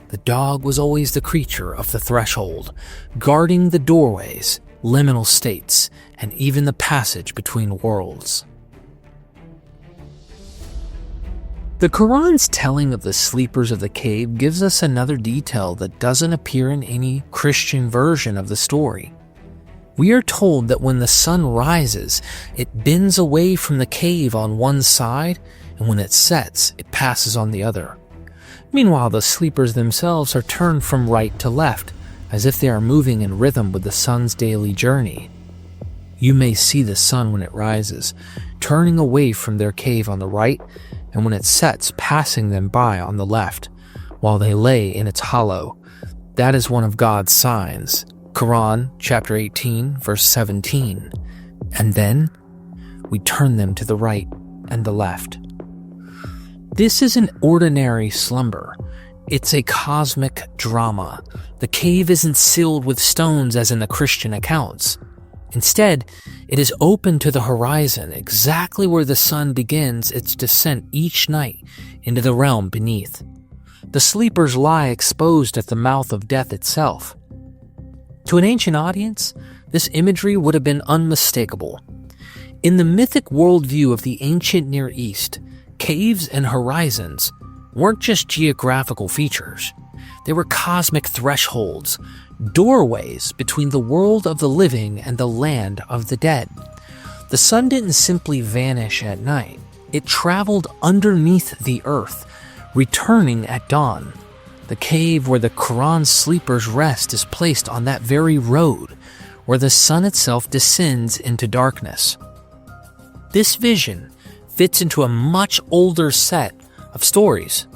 the dog was always the creature of the threshold, guarding the doorways, liminal states, and even the passage between worlds. The Quran's telling of the sleepers of the cave gives us another detail that doesn't appear in any Christian version of the story. We are told that when the sun rises, it bends away from the cave on one side, and when it sets, it passes on the other. Meanwhile, the sleepers themselves are turned from right to left, as if they are moving in rhythm with the sun's daily journey. You may see the sun when it rises, turning away from their cave on the right, and when it sets, passing them by on the left, while they lay in its hollow. That is one of God's signs. Quran chapter 18 verse 17. And then we turn them to the right and the left. This is an ordinary slumber. It's a cosmic drama. The cave isn't sealed with stones as in the Christian accounts. Instead, it is open to the horizon, exactly where the sun begins its descent each night into the realm beneath. The sleepers lie exposed at the mouth of death itself. To an ancient audience, this imagery would have been unmistakable. In the mythic worldview of the ancient Near East, caves and horizons weren't just geographical features. They were cosmic thresholds, doorways between the world of the living and the land of the dead. The sun didn't simply vanish at night. It traveled underneath the earth, returning at dawn. The cave where the Quran's sleepers rest is placed on that very road, where the sun itself descends into darkness. This vision fits into a much older set of stories.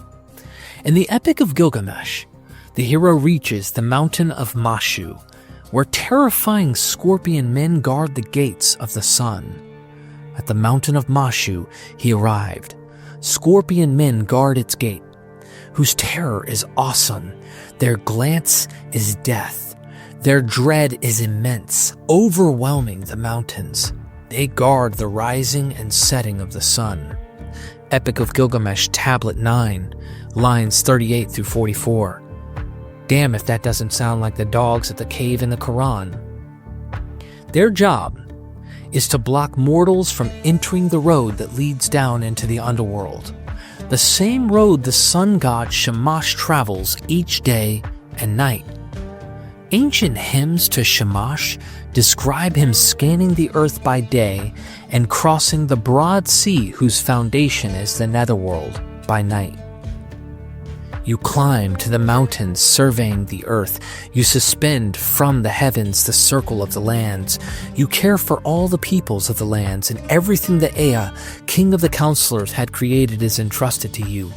In the Epic of Gilgamesh, the hero reaches the mountain of Mashu, where terrifying scorpion men guard the gates of the sun. At the mountain of Mashu, he arrived. Scorpion men guard its gate, whose terror is awesome. Their glance is death. Their dread is immense, overwhelming the mountains. They guard the rising and setting of the sun. Epic of Gilgamesh, Tablet 9, lines 38 through 44. Damn if that doesn't sound like the dogs at the cave in the Qur'an. Their job is to block mortals from entering the road that leads down into the underworld. The same road the sun god Shamash travels each day and night. Ancient hymns to Shamash describe him scanning the earth by day and crossing the broad sea whose foundation is the netherworld by night. You climb to the mountains surveying the earth. You suspend from the heavens the circle of the lands. You care for all the peoples of the lands, and everything that Ea, king of the counselors, had created is entrusted to you.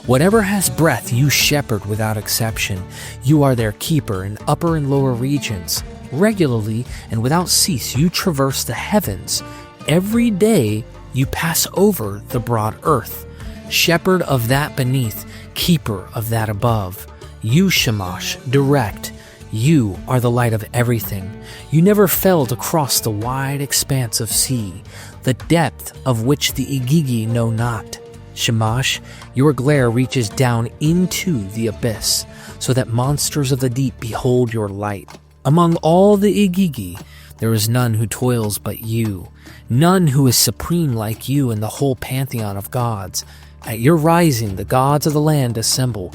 Whatever has breath you shepherd without exception. You are their keeper in upper and lower regions. Regularly and without cease you traverse the heavens. Every day you pass over the broad earth. Shepherd of that beneath, keeper of that above. You, Shamash, direct. You are the light of everything. You never fail to cross the wide expanse of sea, the depth of which the Igigi know not. Shamash, your glare reaches down into the abyss, so that monsters of the deep behold your light. Among all the Igigi, there is none who toils but you, none who is supreme like you in the whole pantheon of gods. At your rising, the gods of the land assemble.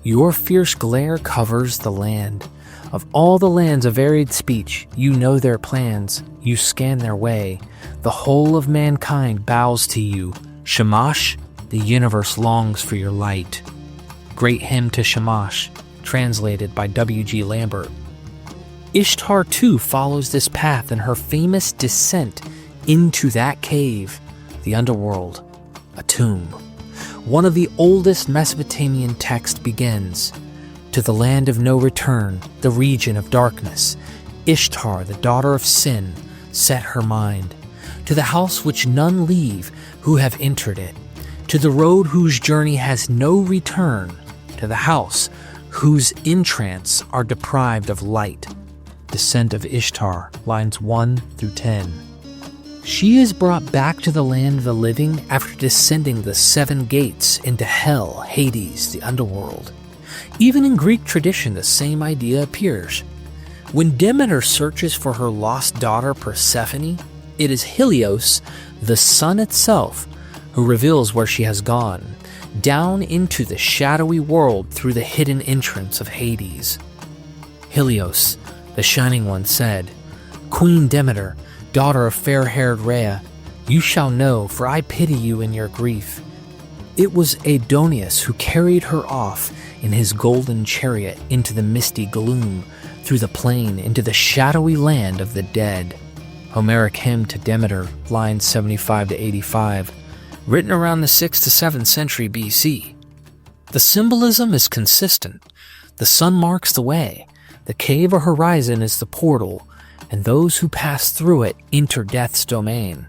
Your fierce glare covers the land. Of all the lands of varied speech, you know their plans, you scan their way. The whole of mankind bows to you. Shamash, the universe longs for your light. Great Hymn to Shamash, translated by W.G. Lambert. Ishtar too follows this path in her famous descent into that cave, the underworld, a tomb. One of the oldest Mesopotamian texts begins, "To the land of no return, the region of darkness, Ishtar, the daughter of Sin, set her mind. To the house which none leave who have entered it, to the road whose journey has no return, to the house whose entrance are deprived of light." Descent of Ishtar, lines 1 through 10. She is brought back to the land of the living after descending the 7 gates into hell, Hades, the underworld. Even in Greek tradition, the same idea appears. When Demeter searches for her lost daughter Persephone, it is Helios, the sun itself, who reveals where she has gone, down into the shadowy world through the hidden entrance of Hades. Helios, the Shining One, said, "Queen Demeter, daughter of fair-haired Rhea, you shall know, for I pity you in your grief." It was Adonis who carried her off in his golden chariot into the misty gloom, through the plain into the shadowy land of the dead. Homeric Hymn to Demeter, lines 75 to 85, written around the 6th to 7th century BC. The symbolism is consistent. The sun marks the way, the cave or horizon is the portal, and those who pass through it enter death's domain.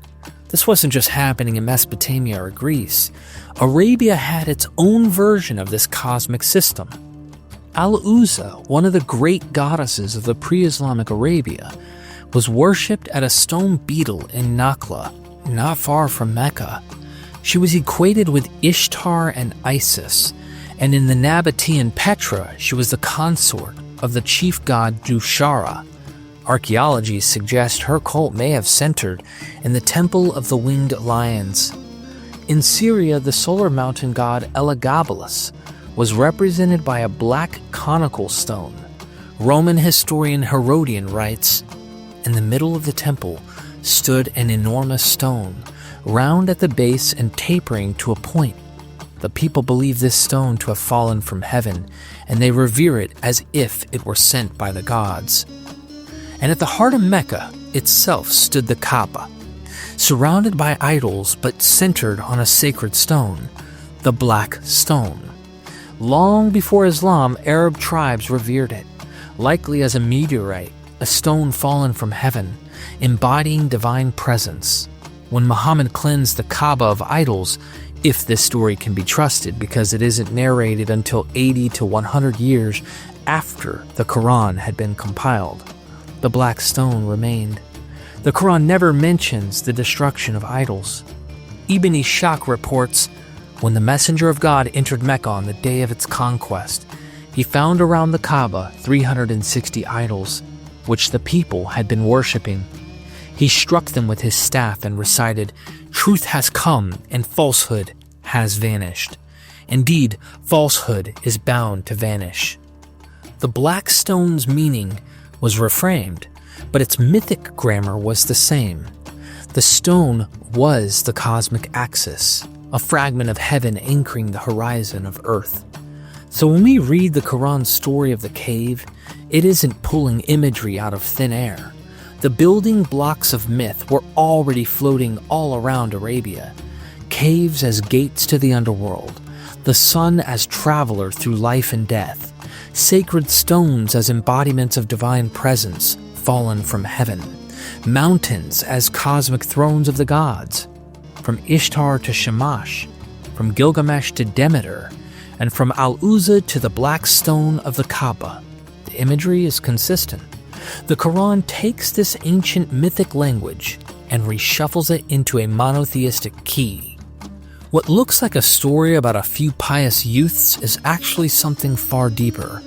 This wasn't just happening in Mesopotamia or Greece. Arabia had its own version of this cosmic system. Al-Uzza, one of the great goddesses of the pre-Islamic Arabia, was worshipped at a stone beetle in Nakhla, not far from Mecca. She was equated with Ishtar and Isis, and in the Nabatean Petra, she was the consort of the chief god Dushara. Archaeology suggests her cult may have centered in the Temple of the Winged Lions. In Syria, the solar mountain god Elagabalus was represented by a black conical stone. Roman historian Herodian writes, "In the middle of the temple stood an enormous stone, round at the base and tapering to a point. The people believe this stone to have fallen from heaven, and they revere it as if it were sent by the gods." And at the heart of Mecca itself stood the Kaaba, surrounded by idols but centered on a sacred stone, the Black Stone. Long before Islam, Arab tribes revered it, likely as a meteorite, a stone fallen from heaven, embodying divine presence. When Muhammad cleansed the Kaaba of idols, if this story can be trusted because it isn't narrated until 80 to 100 years after the Qur'an had been compiled. The black stone remained. The Qur'an never mentions the destruction of idols. Ibn Ishaq reports, when the messenger of God entered Mecca on the day of its conquest, he found around the Kaaba 360 idols, which the people had been worshipping. He struck them with his staff and recited, "Truth has come and falsehood has vanished. Indeed, falsehood is bound to vanish." The black stone's meaning was reframed, but its mythic grammar was the same. The stone was the cosmic axis, a fragment of heaven anchoring the horizon of earth. So when we read the Quran's story of the cave, it isn't pulling imagery out of thin air. The building blocks of myth were already floating all around Arabia. Caves as gates to the underworld, the sun as traveler through life and death, sacred stones as embodiments of divine presence fallen from heaven, mountains as cosmic thrones of the gods, from Ishtar to Shamash, from Gilgamesh to Demeter, and from Al-Uzza to the black stone of the Kaaba. The imagery is consistent. The Quran takes this ancient mythic language and reshuffles it into a monotheistic key. What looks like a story about a few pious youths is actually something far deeper.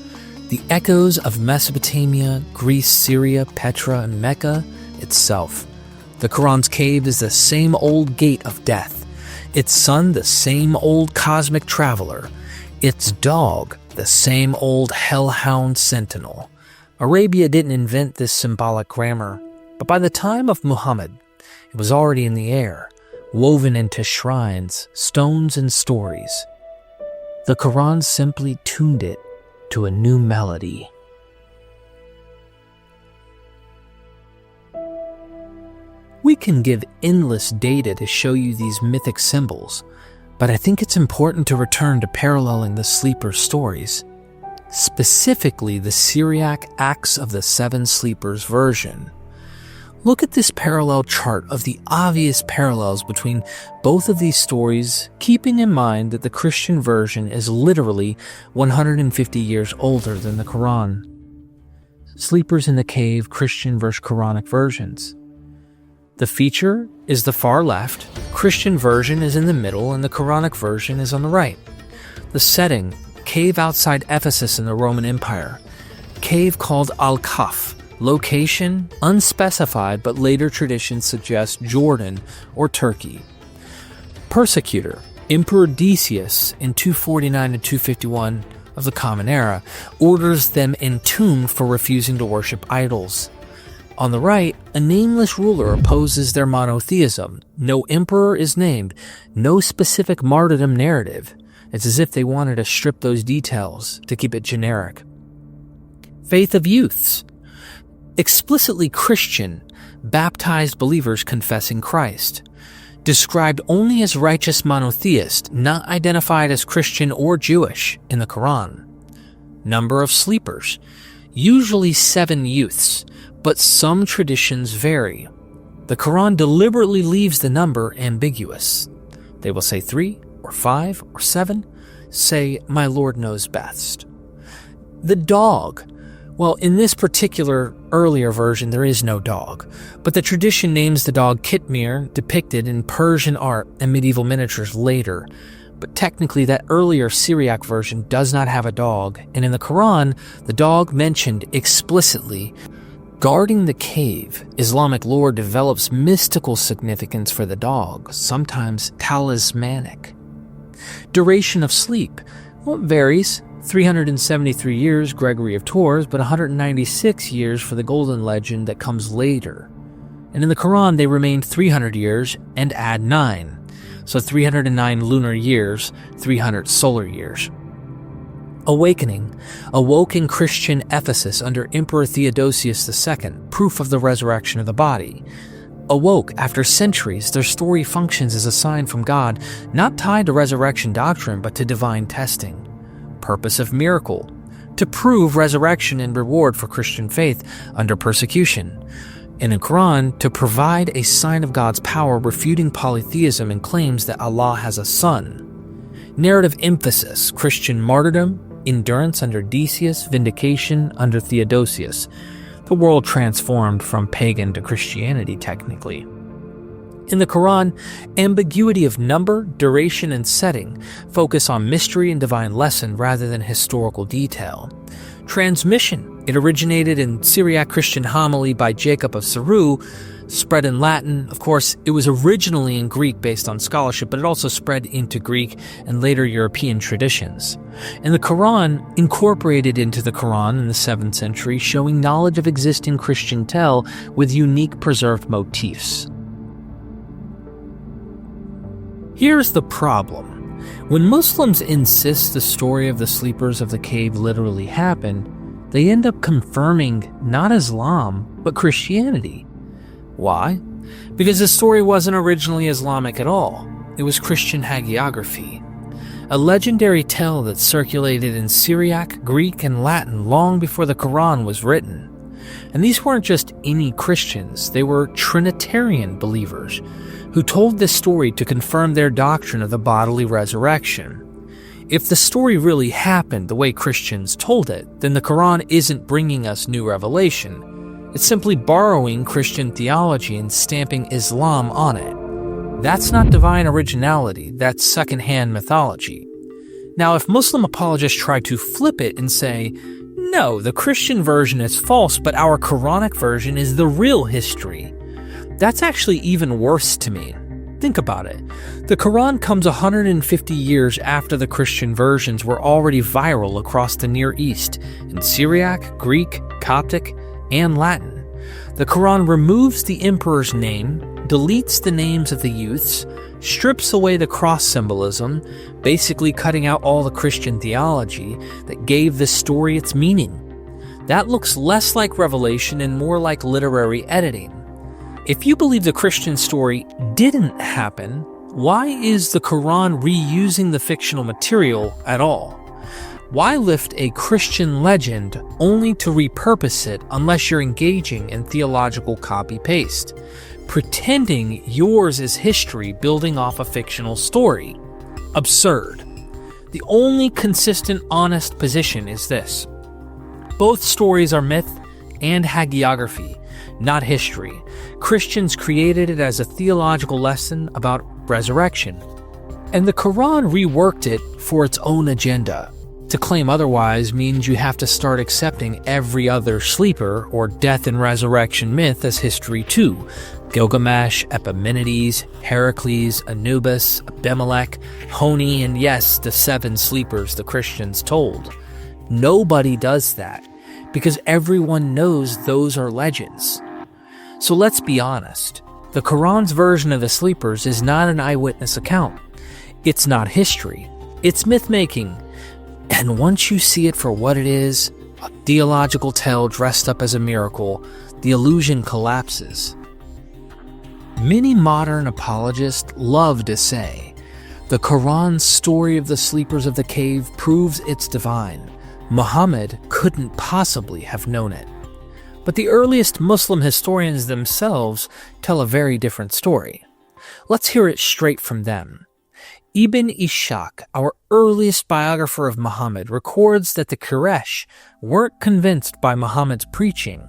The echoes of Mesopotamia, Greece, Syria, Petra, and Mecca itself. The Quran's cave is the same old gate of death, its sun the same old cosmic traveler, its dog the same old hellhound sentinel. Arabia didn't invent this symbolic grammar, but by the time of Muhammad, it was already in the air, woven into shrines, stones, and stories. The Quran simply tuned it to a new melody. We can give endless data to show you these mythic symbols, but I think it's important to return to paralleling the sleeper stories, specifically the Syriac Acts of the Seven Sleepers version. Look at this parallel chart of the obvious parallels between both of these stories, keeping in mind that the Christian version is literally 150 years older than the Quran. Sleepers in the Cave, Christian versus Quranic versions. The feature is the far left, Christian version is in the middle, and the Quranic version is on the right. The setting, cave outside Ephesus in the Roman Empire. Cave called Al-Kaf. Location, unspecified, but later traditions suggest Jordan or Turkey. Persecutor, Emperor Decius in 249 to 251 of the Common Era, orders them entombed for refusing to worship idols. On the right, a nameless ruler opposes their monotheism. No emperor is named, no specific martyrdom narrative. It's as if they wanted to strip those details to keep it generic. Faith of youths. Explicitly Christian, baptized believers confessing Christ. Described only as righteous monotheist, not identified as Christian or Jewish in the Quran. Number of sleepers. Usually 7 youths, but some traditions vary. The Quran deliberately leaves the number ambiguous. They will say 3 or 5 or 7. Say, "My Lord knows best." The dog. Well, in this particular earlier version, there is no dog, but the tradition names the dog Kitmir, depicted in Persian art and medieval miniatures later. But technically, that earlier Syriac version does not have a dog, and in the Quran, the dog mentioned explicitly. Guarding the cave, Islamic lore develops mystical significance for the dog, sometimes talismanic. Duration of sleep. Well, it varies. 373 years, Gregory of Tours, but 196 years for the Golden Legend that comes later. And in the Quran, they remained 300 years and add 9. So 309 lunar years, 300 solar years. Awakening. Awoke in Christian Ephesus under Emperor Theodosius II, proof of the resurrection of the body. Awoke after centuries, their story functions as a sign from God, not tied to resurrection doctrine, but to divine testing. Purpose of miracle. To prove resurrection and reward for Christian faith under persecution. In the Quran, to provide a sign of God's power refuting polytheism and claims that Allah has a son. Narrative emphasis, Christian martyrdom, endurance under Decius, vindication under Theodosius. The world transformed from pagan to Christianity, technically. In the Qur'an, ambiguity of number, duration, and setting focus on mystery and divine lesson rather than historical detail. Transmission. It originated in Syriac Christian homily by Jacob of Saru, spread in Latin. Of course, it was originally in Greek based on scholarship, but it also spread into Greek and later European traditions. And the Qur'an incorporated into the Qur'an in the 7th century, showing knowledge of existing Christian tell with unique preserved motifs. Here's the problem. When Muslims insist the story of the sleepers of the cave literally happened, they end up confirming not Islam, but Christianity. Why? Because the story wasn't originally Islamic at all. It was Christian hagiography, a legendary tale that circulated in Syriac, Greek, and Latin long before the Qur'an was written. And these weren't just any Christians, they were Trinitarian believers who told this story to confirm their doctrine of the bodily resurrection. If the story really happened the way Christians told it, then the Qur'an isn't bringing us new revelation. It's simply borrowing Christian theology and stamping Islam on it. That's not divine originality, that's second-hand mythology. Now, if Muslim apologists try to flip it and say, no, the Christian version is false, but our Quranic version is the real history, that's actually even worse to me. Think about it. The Qur'an comes 150 years after the Christian versions were already viral across the Near East in Syriac, Greek, Coptic, and Latin. The Qur'an removes the emperor's name, deletes the names of the youths, strips away the cross symbolism, basically cutting out all the Christian theology that gave this story its meaning. That looks less like revelation and more like literary editing. If you believe the Christian story didn't happen, why is the Qur'an reusing the fictional material at all? Why lift a Christian legend only to repurpose it unless you're engaging in theological copy-paste, pretending yours is history building off a fictional story? Absurd. The only consistent, honest position is this. Both stories are myth and hagiography, not history. Christians created it as a theological lesson about resurrection, and the Qur'an reworked it for its own agenda. To claim otherwise means you have to start accepting every other sleeper or death and resurrection myth as history too. Gilgamesh, Epimenides, Heracles, Anubis, Abimelech, Honi, and yes, the 7 sleepers the Christians told. Nobody does that, because everyone knows those are legends. So let's be honest. The Qur'an's version of the sleepers is not an eyewitness account. It's not history. It's myth-making. And once you see it for what it is, a theological tale dressed up as a miracle, the illusion collapses. Many modern apologists love to say, the Qur'an's story of the sleepers of the cave proves it's divine. Muhammad couldn't possibly have known it. But the earliest Muslim historians themselves tell a very different story. Let's hear it straight from them. Ibn Ishaq, our earliest biographer of Muhammad, records that the Quraysh weren't convinced by Muhammad's preaching.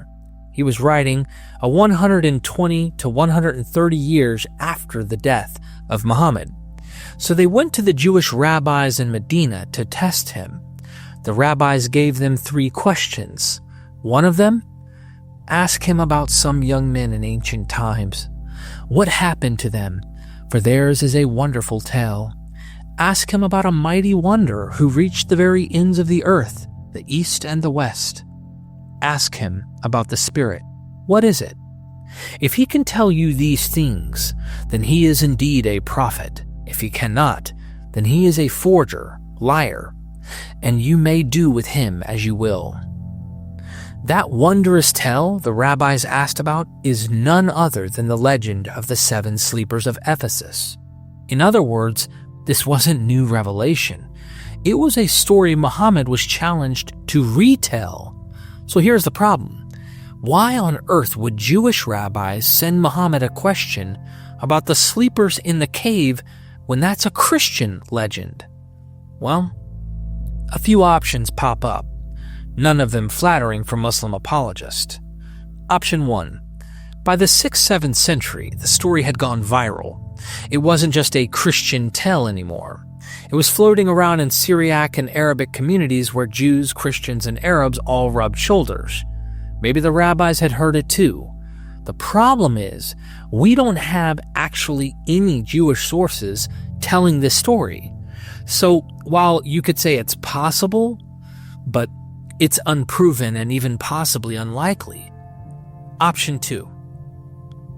He was writing 120 to 130 years after the death of Muhammad. So they went to the Jewish rabbis in Medina to test him. The rabbis gave them 3 questions. One of them, ask him about some young men in ancient times. What happened to them? For theirs is a wonderful tale. Ask him about a mighty wonder who reached the very ends of the earth, the east and the west. Ask him about the Spirit. What is it? If he can tell you these things, then he is indeed a prophet. If he cannot, then he is a forger, liar, and you may do with him as you will. That wondrous tale the rabbis asked about is none other than the legend of the 7 sleepers of Ephesus. In other words, this wasn't new revelation. It was a story Muhammad was challenged to retell. So here's the problem. Why on earth would Jewish rabbis send Muhammad a question about the sleepers in the cave when that's a Christian legend? Well, A few options pop up, none of them flattering for Muslim apologists. Option 1. By the 6th-7th century, the story had gone viral. It wasn't just a Christian tale anymore. It was floating around in Syriac and Arabic communities where Jews, Christians, and Arabs all rubbed shoulders. Maybe the rabbis had heard it too. The problem is, we don't have actually any Jewish sources telling this story. So while you could say it's possible, but it's unproven and even possibly unlikely. Option 2.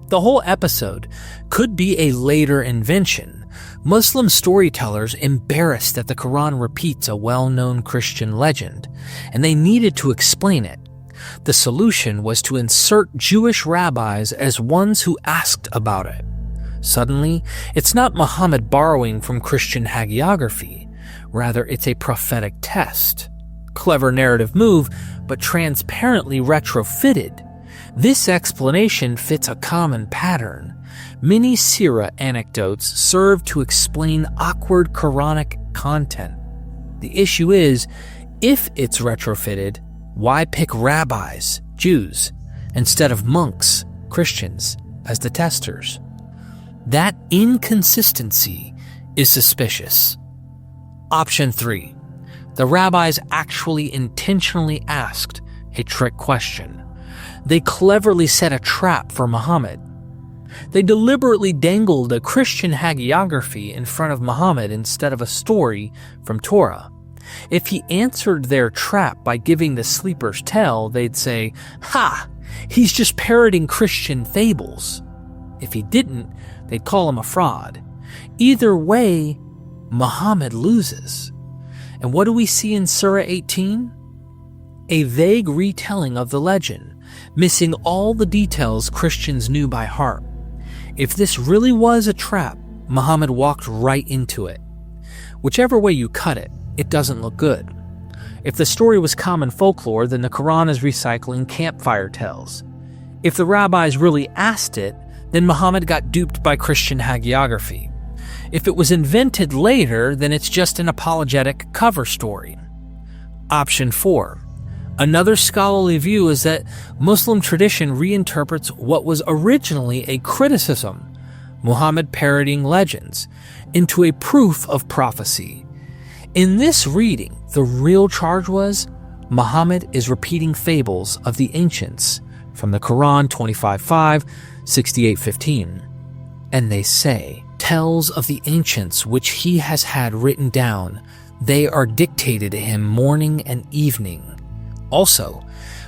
The whole episode could be a later invention. Muslim storytellers embarrassed that the Qur'an repeats a well-known Christian legend, and they needed to explain it. The solution was to insert Jewish rabbis as ones who asked about it. Suddenly, it's not Muhammad borrowing from Christian hagiography. Rather, it's a prophetic test. Clever narrative move, but transparently retrofitted. This explanation fits a common pattern. Many Sirah anecdotes serve to explain awkward Quranic content. The issue is, if it's retrofitted, why pick rabbis, Jews, instead of monks, Christians, as the testers? That inconsistency is suspicious. Option 3. The rabbis actually intentionally asked a trick question. They cleverly set a trap for Muhammad. They deliberately dangled a Christian hagiography in front of Muhammad instead of a story from Torah. If he answered their trap by giving the sleeper's tale, they'd say, "Ha! He's just parroting Christian fables." If he didn't, they'd call him a fraud. Either way, Muhammad loses. And what do we see in Surah 18? A vague retelling of the legend, missing all the details Christians knew by heart. If this really was a trap, Muhammad walked right into it. Whichever way you cut it, it doesn't look good. If the story was common folklore, then the Qur'an is recycling campfire tales. If the rabbis really asked it, then Muhammad got duped by Christian hagiography. If it was invented later, then it's just an apologetic cover story. Option 4. Another scholarly view is that Muslim tradition reinterprets what was originally a criticism, Muhammad parroting legends, into a proof of prophecy. In this reading, the real charge was Muhammad is repeating fables of the ancients from the Qur'an 25:5, 68:15. And they say, tells of the ancients which he has had written down, they are dictated to him morning and evening. Also,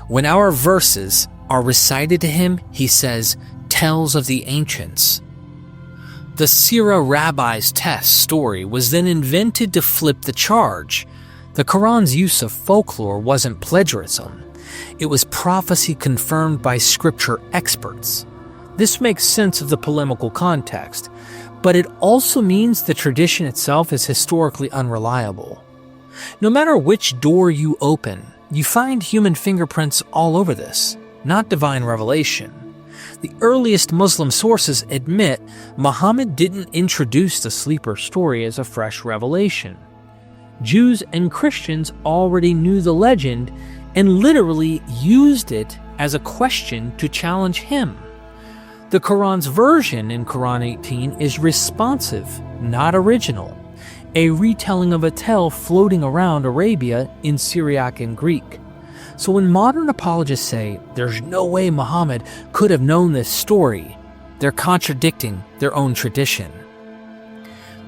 when our verses are recited to him, he says, tells of the ancients. The Sirah rabbi's test story was then invented to flip the charge. The Quran's use of folklore wasn't plagiarism. It was prophecy confirmed by scripture experts. This makes sense of the polemical context, but it also means the tradition itself is historically unreliable. No matter which door you open, you find human fingerprints all over this, not divine revelation. The earliest Muslim sources admit Muhammad didn't introduce the sleeper story as a fresh revelation. Jews and Christians already knew the legend and literally used it as a question to challenge him. The Quran's version in Quran 18 is responsive, not original, a retelling of a tale floating around Arabia in Syriac and Greek. So when modern apologists say there's no way Muhammad could have known this story, they're contradicting their own tradition.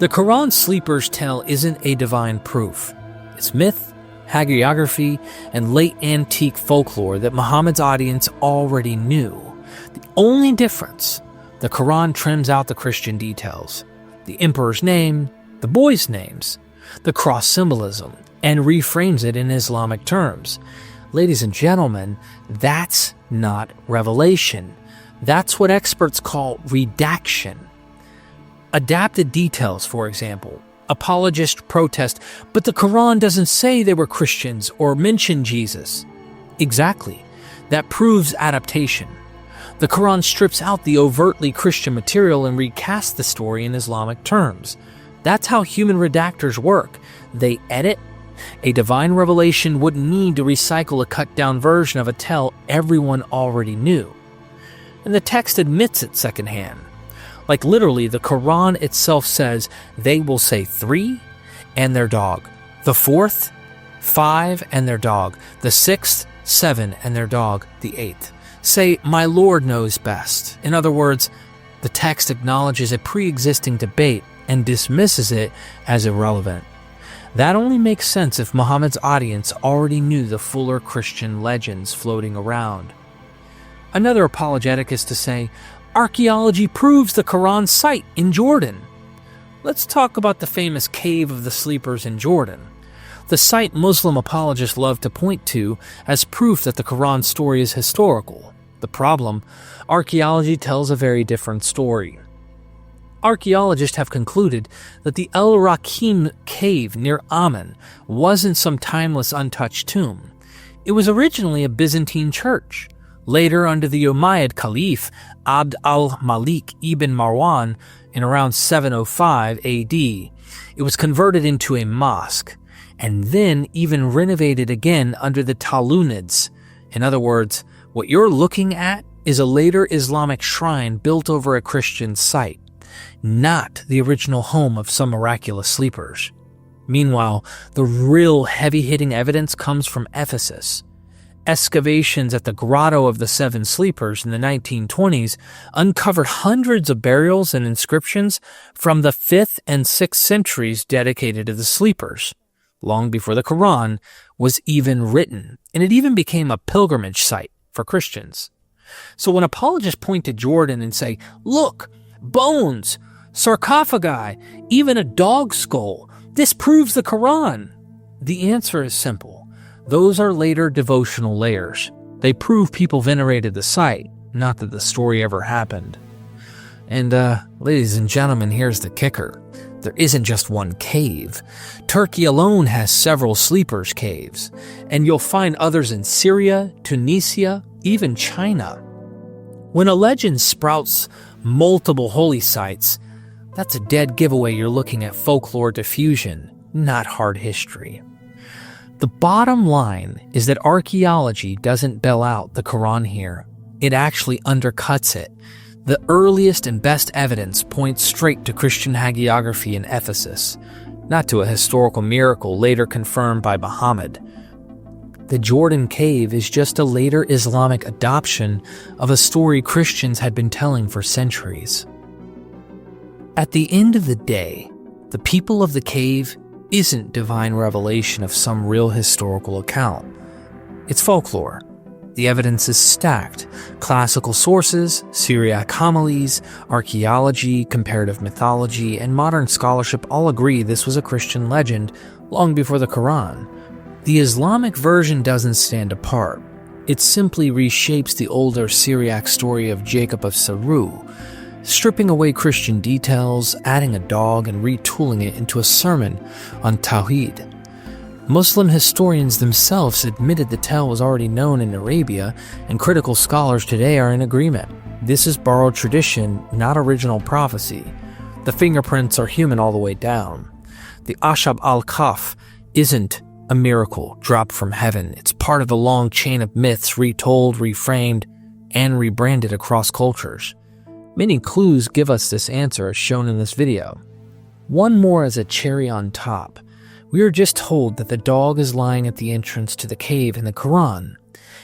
The Quran sleeper's tale isn't a divine proof. It's myth, hagiography, and late antique folklore that Muhammad's audience already knew. The only difference, the Quran trims out the Christian details, the emperor's name, the boys' names, the cross symbolism, and reframes it in Islamic terms. Ladies and gentlemen, that's not revelation. That's what experts call redaction. Adapted details, for example. Apologists protest, but the Quran doesn't say they were Christians or mention Jesus. Exactly. That proves adaptation. The Quran strips out the overtly Christian material and recasts the story in Islamic terms. That's how human redactors work. They edit, A divine revelation wouldn't need to recycle a cut-down version of a tale everyone already knew. And the text admits it secondhand. Like literally, the Qur'an itself says they will say 3 and their dog, the 4th, 5 and their dog, the 6th, 7 and their dog, the 8th. Say, my Lord knows best. In other words, the text acknowledges a pre-existing debate and dismisses it as irrelevant. That only makes sense if Muhammad's audience already knew the fuller Christian legends floating around. Another apologetic is to say, archaeology proves the Quran's site in Jordan. Let's talk about the famous Cave of the Sleepers in Jordan, the site Muslim apologists love to point to as proof that the Quran story is historical. The problem, archaeology tells a very different story. Archaeologists have concluded that the El Rakim cave near Amman wasn't some timeless untouched tomb. It was originally a Byzantine church. Later, under the Umayyad Caliph Abd al-Malik ibn Marwan in around 705 AD, it was converted into a mosque, and then even renovated again under the Talunids. In other words, what you're looking at is a later Islamic shrine built over a Christian site, not the original home of some miraculous sleepers. Meanwhile, the real heavy-hitting evidence comes from Ephesus. Excavations at the Grotto of the Seven Sleepers in the 1920s uncovered hundreds of burials and inscriptions from the 5th and 6th centuries dedicated to the sleepers, long before the Quran was even written, and it even became a pilgrimage site for Christians. So when apologists point to Jordan and say, look, bones, sarcophagi, even a dog skull, this proves the Quran, the answer is simple. Those are later devotional layers. They prove people venerated the site, not that the story ever happened. And, ladies and gentlemen, here's the kicker. There isn't just one cave. Turkey alone has several sleepers caves, and you'll find others in Syria, Tunisia, even China. When a legend sprouts multiple holy sites, that's a dead giveaway you're looking at folklore diffusion, not hard history. The bottom line is that archaeology doesn't bail out the Quran here. It actually undercuts it. The earliest and best evidence points straight to Christian hagiography in Ephesus, not to a historical miracle later confirmed by Muhammad. The Jordan Cave is just a later Islamic adoption of a story Christians had been telling for centuries. At the end of the day, the people of the cave isn't divine revelation of some real historical account. It's folklore. The evidence is stacked. Classical sources, Syriac homilies, archaeology, comparative mythology, and modern scholarship all agree this was a Christian legend long before the Quran. The Islamic version doesn't stand apart. It simply reshapes the older Syriac story of Jacob of Saru, stripping away Christian details, adding a dog, and retooling it into a sermon on Tawhid. Muslim historians themselves admitted the tale was already known in Arabia, and critical scholars today are in agreement. This is borrowed tradition, not original prophecy. The fingerprints are human all the way down. The Ashab al-Kahf isn't a miracle dropped from heaven. It's part of a long chain of myths retold, reframed, and rebranded across cultures. Many clues give us this answer as shown in this video. One more as a cherry on top. We are just told that the dog is lying at the entrance to the cave in the Quran,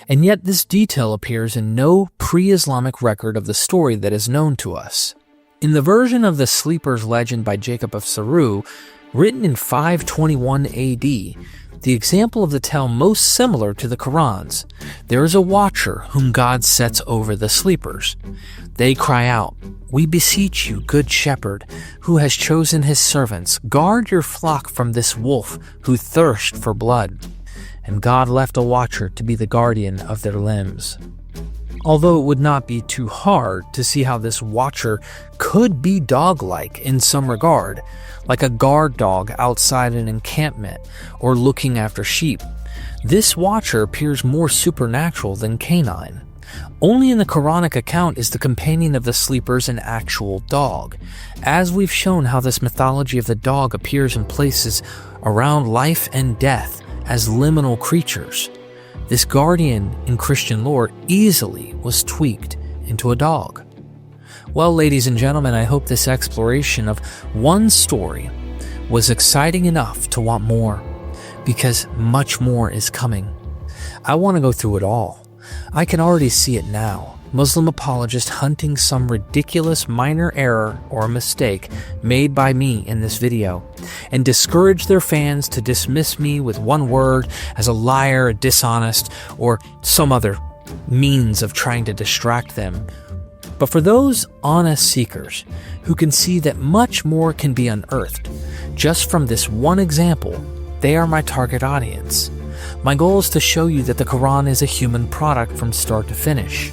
and yet this detail appears in no pre-Islamic record of the story that is known to us. In the version of the Sleepers legend by Jacob of Saru, written in 521 AD, the example of the tale most similar to the Quran's, there is a watcher whom God sets over the sleepers. They cry out, "We beseech you, good shepherd, who has chosen his servants, guard your flock from this wolf who thirsts for blood." And God left a watcher to be the guardian of their limbs. Although it would not be too hard to see how this watcher could be dog-like in some regard, like a guard dog outside an encampment or looking after sheep. This watcher appears more supernatural than canine. Only in the Quranic account is the companion of the sleepers an actual dog, as we've shown how this mythology of the dog appears in places around life and death as liminal creatures. This guardian in Christian lore easily was tweaked into a dog. Well, ladies and gentlemen, I hope this exploration of one story was exciting enough to want more, because much more is coming. I want to go through it all. I can already see it now. Muslim apologists hunting some ridiculous minor error or mistake made by me in this video, and discourage their fans to dismiss me with one word as a liar, a dishonest, or some other means of trying to distract them. But for those honest seekers who can see that much more can be unearthed just from this one example, they are my target audience. My goal is to show you that the Quran is a human product from start to finish.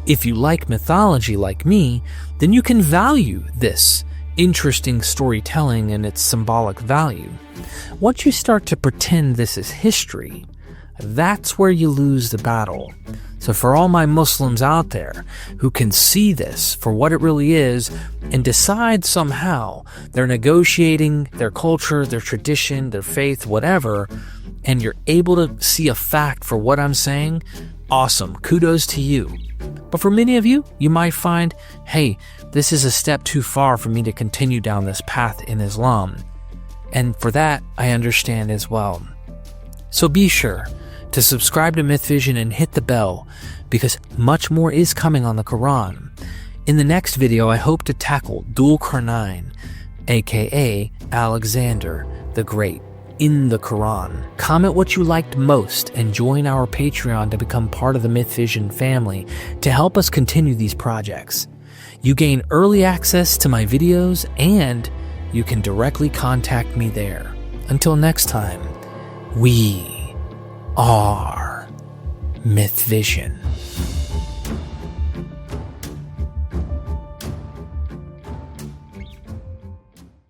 If you like mythology like me, then you can value this interesting storytelling and its symbolic value. Once you start to pretend this is history, that's where you lose the battle. So for all my Muslims out there who can see this for what it really is and decide somehow they're negotiating their culture, their tradition, their faith, whatever, and you're able to see a fact for what I'm saying, awesome, kudos to you. But for many of you, you might find, hey, this is a step too far for me to continue down this path in Islam. And for that, I understand as well. So be sure to subscribe to MythVision and hit the bell, because much more is coming on the Quran. In the next video, I hope to tackle Dhul Qarnayn, aka Alexander the Great, in the Quran. Comment what you liked most and join our Patreon to become part of the MythVision family to help us continue these projects. You gain early access to my videos and you can directly contact me there. Until next time, we are MythVision.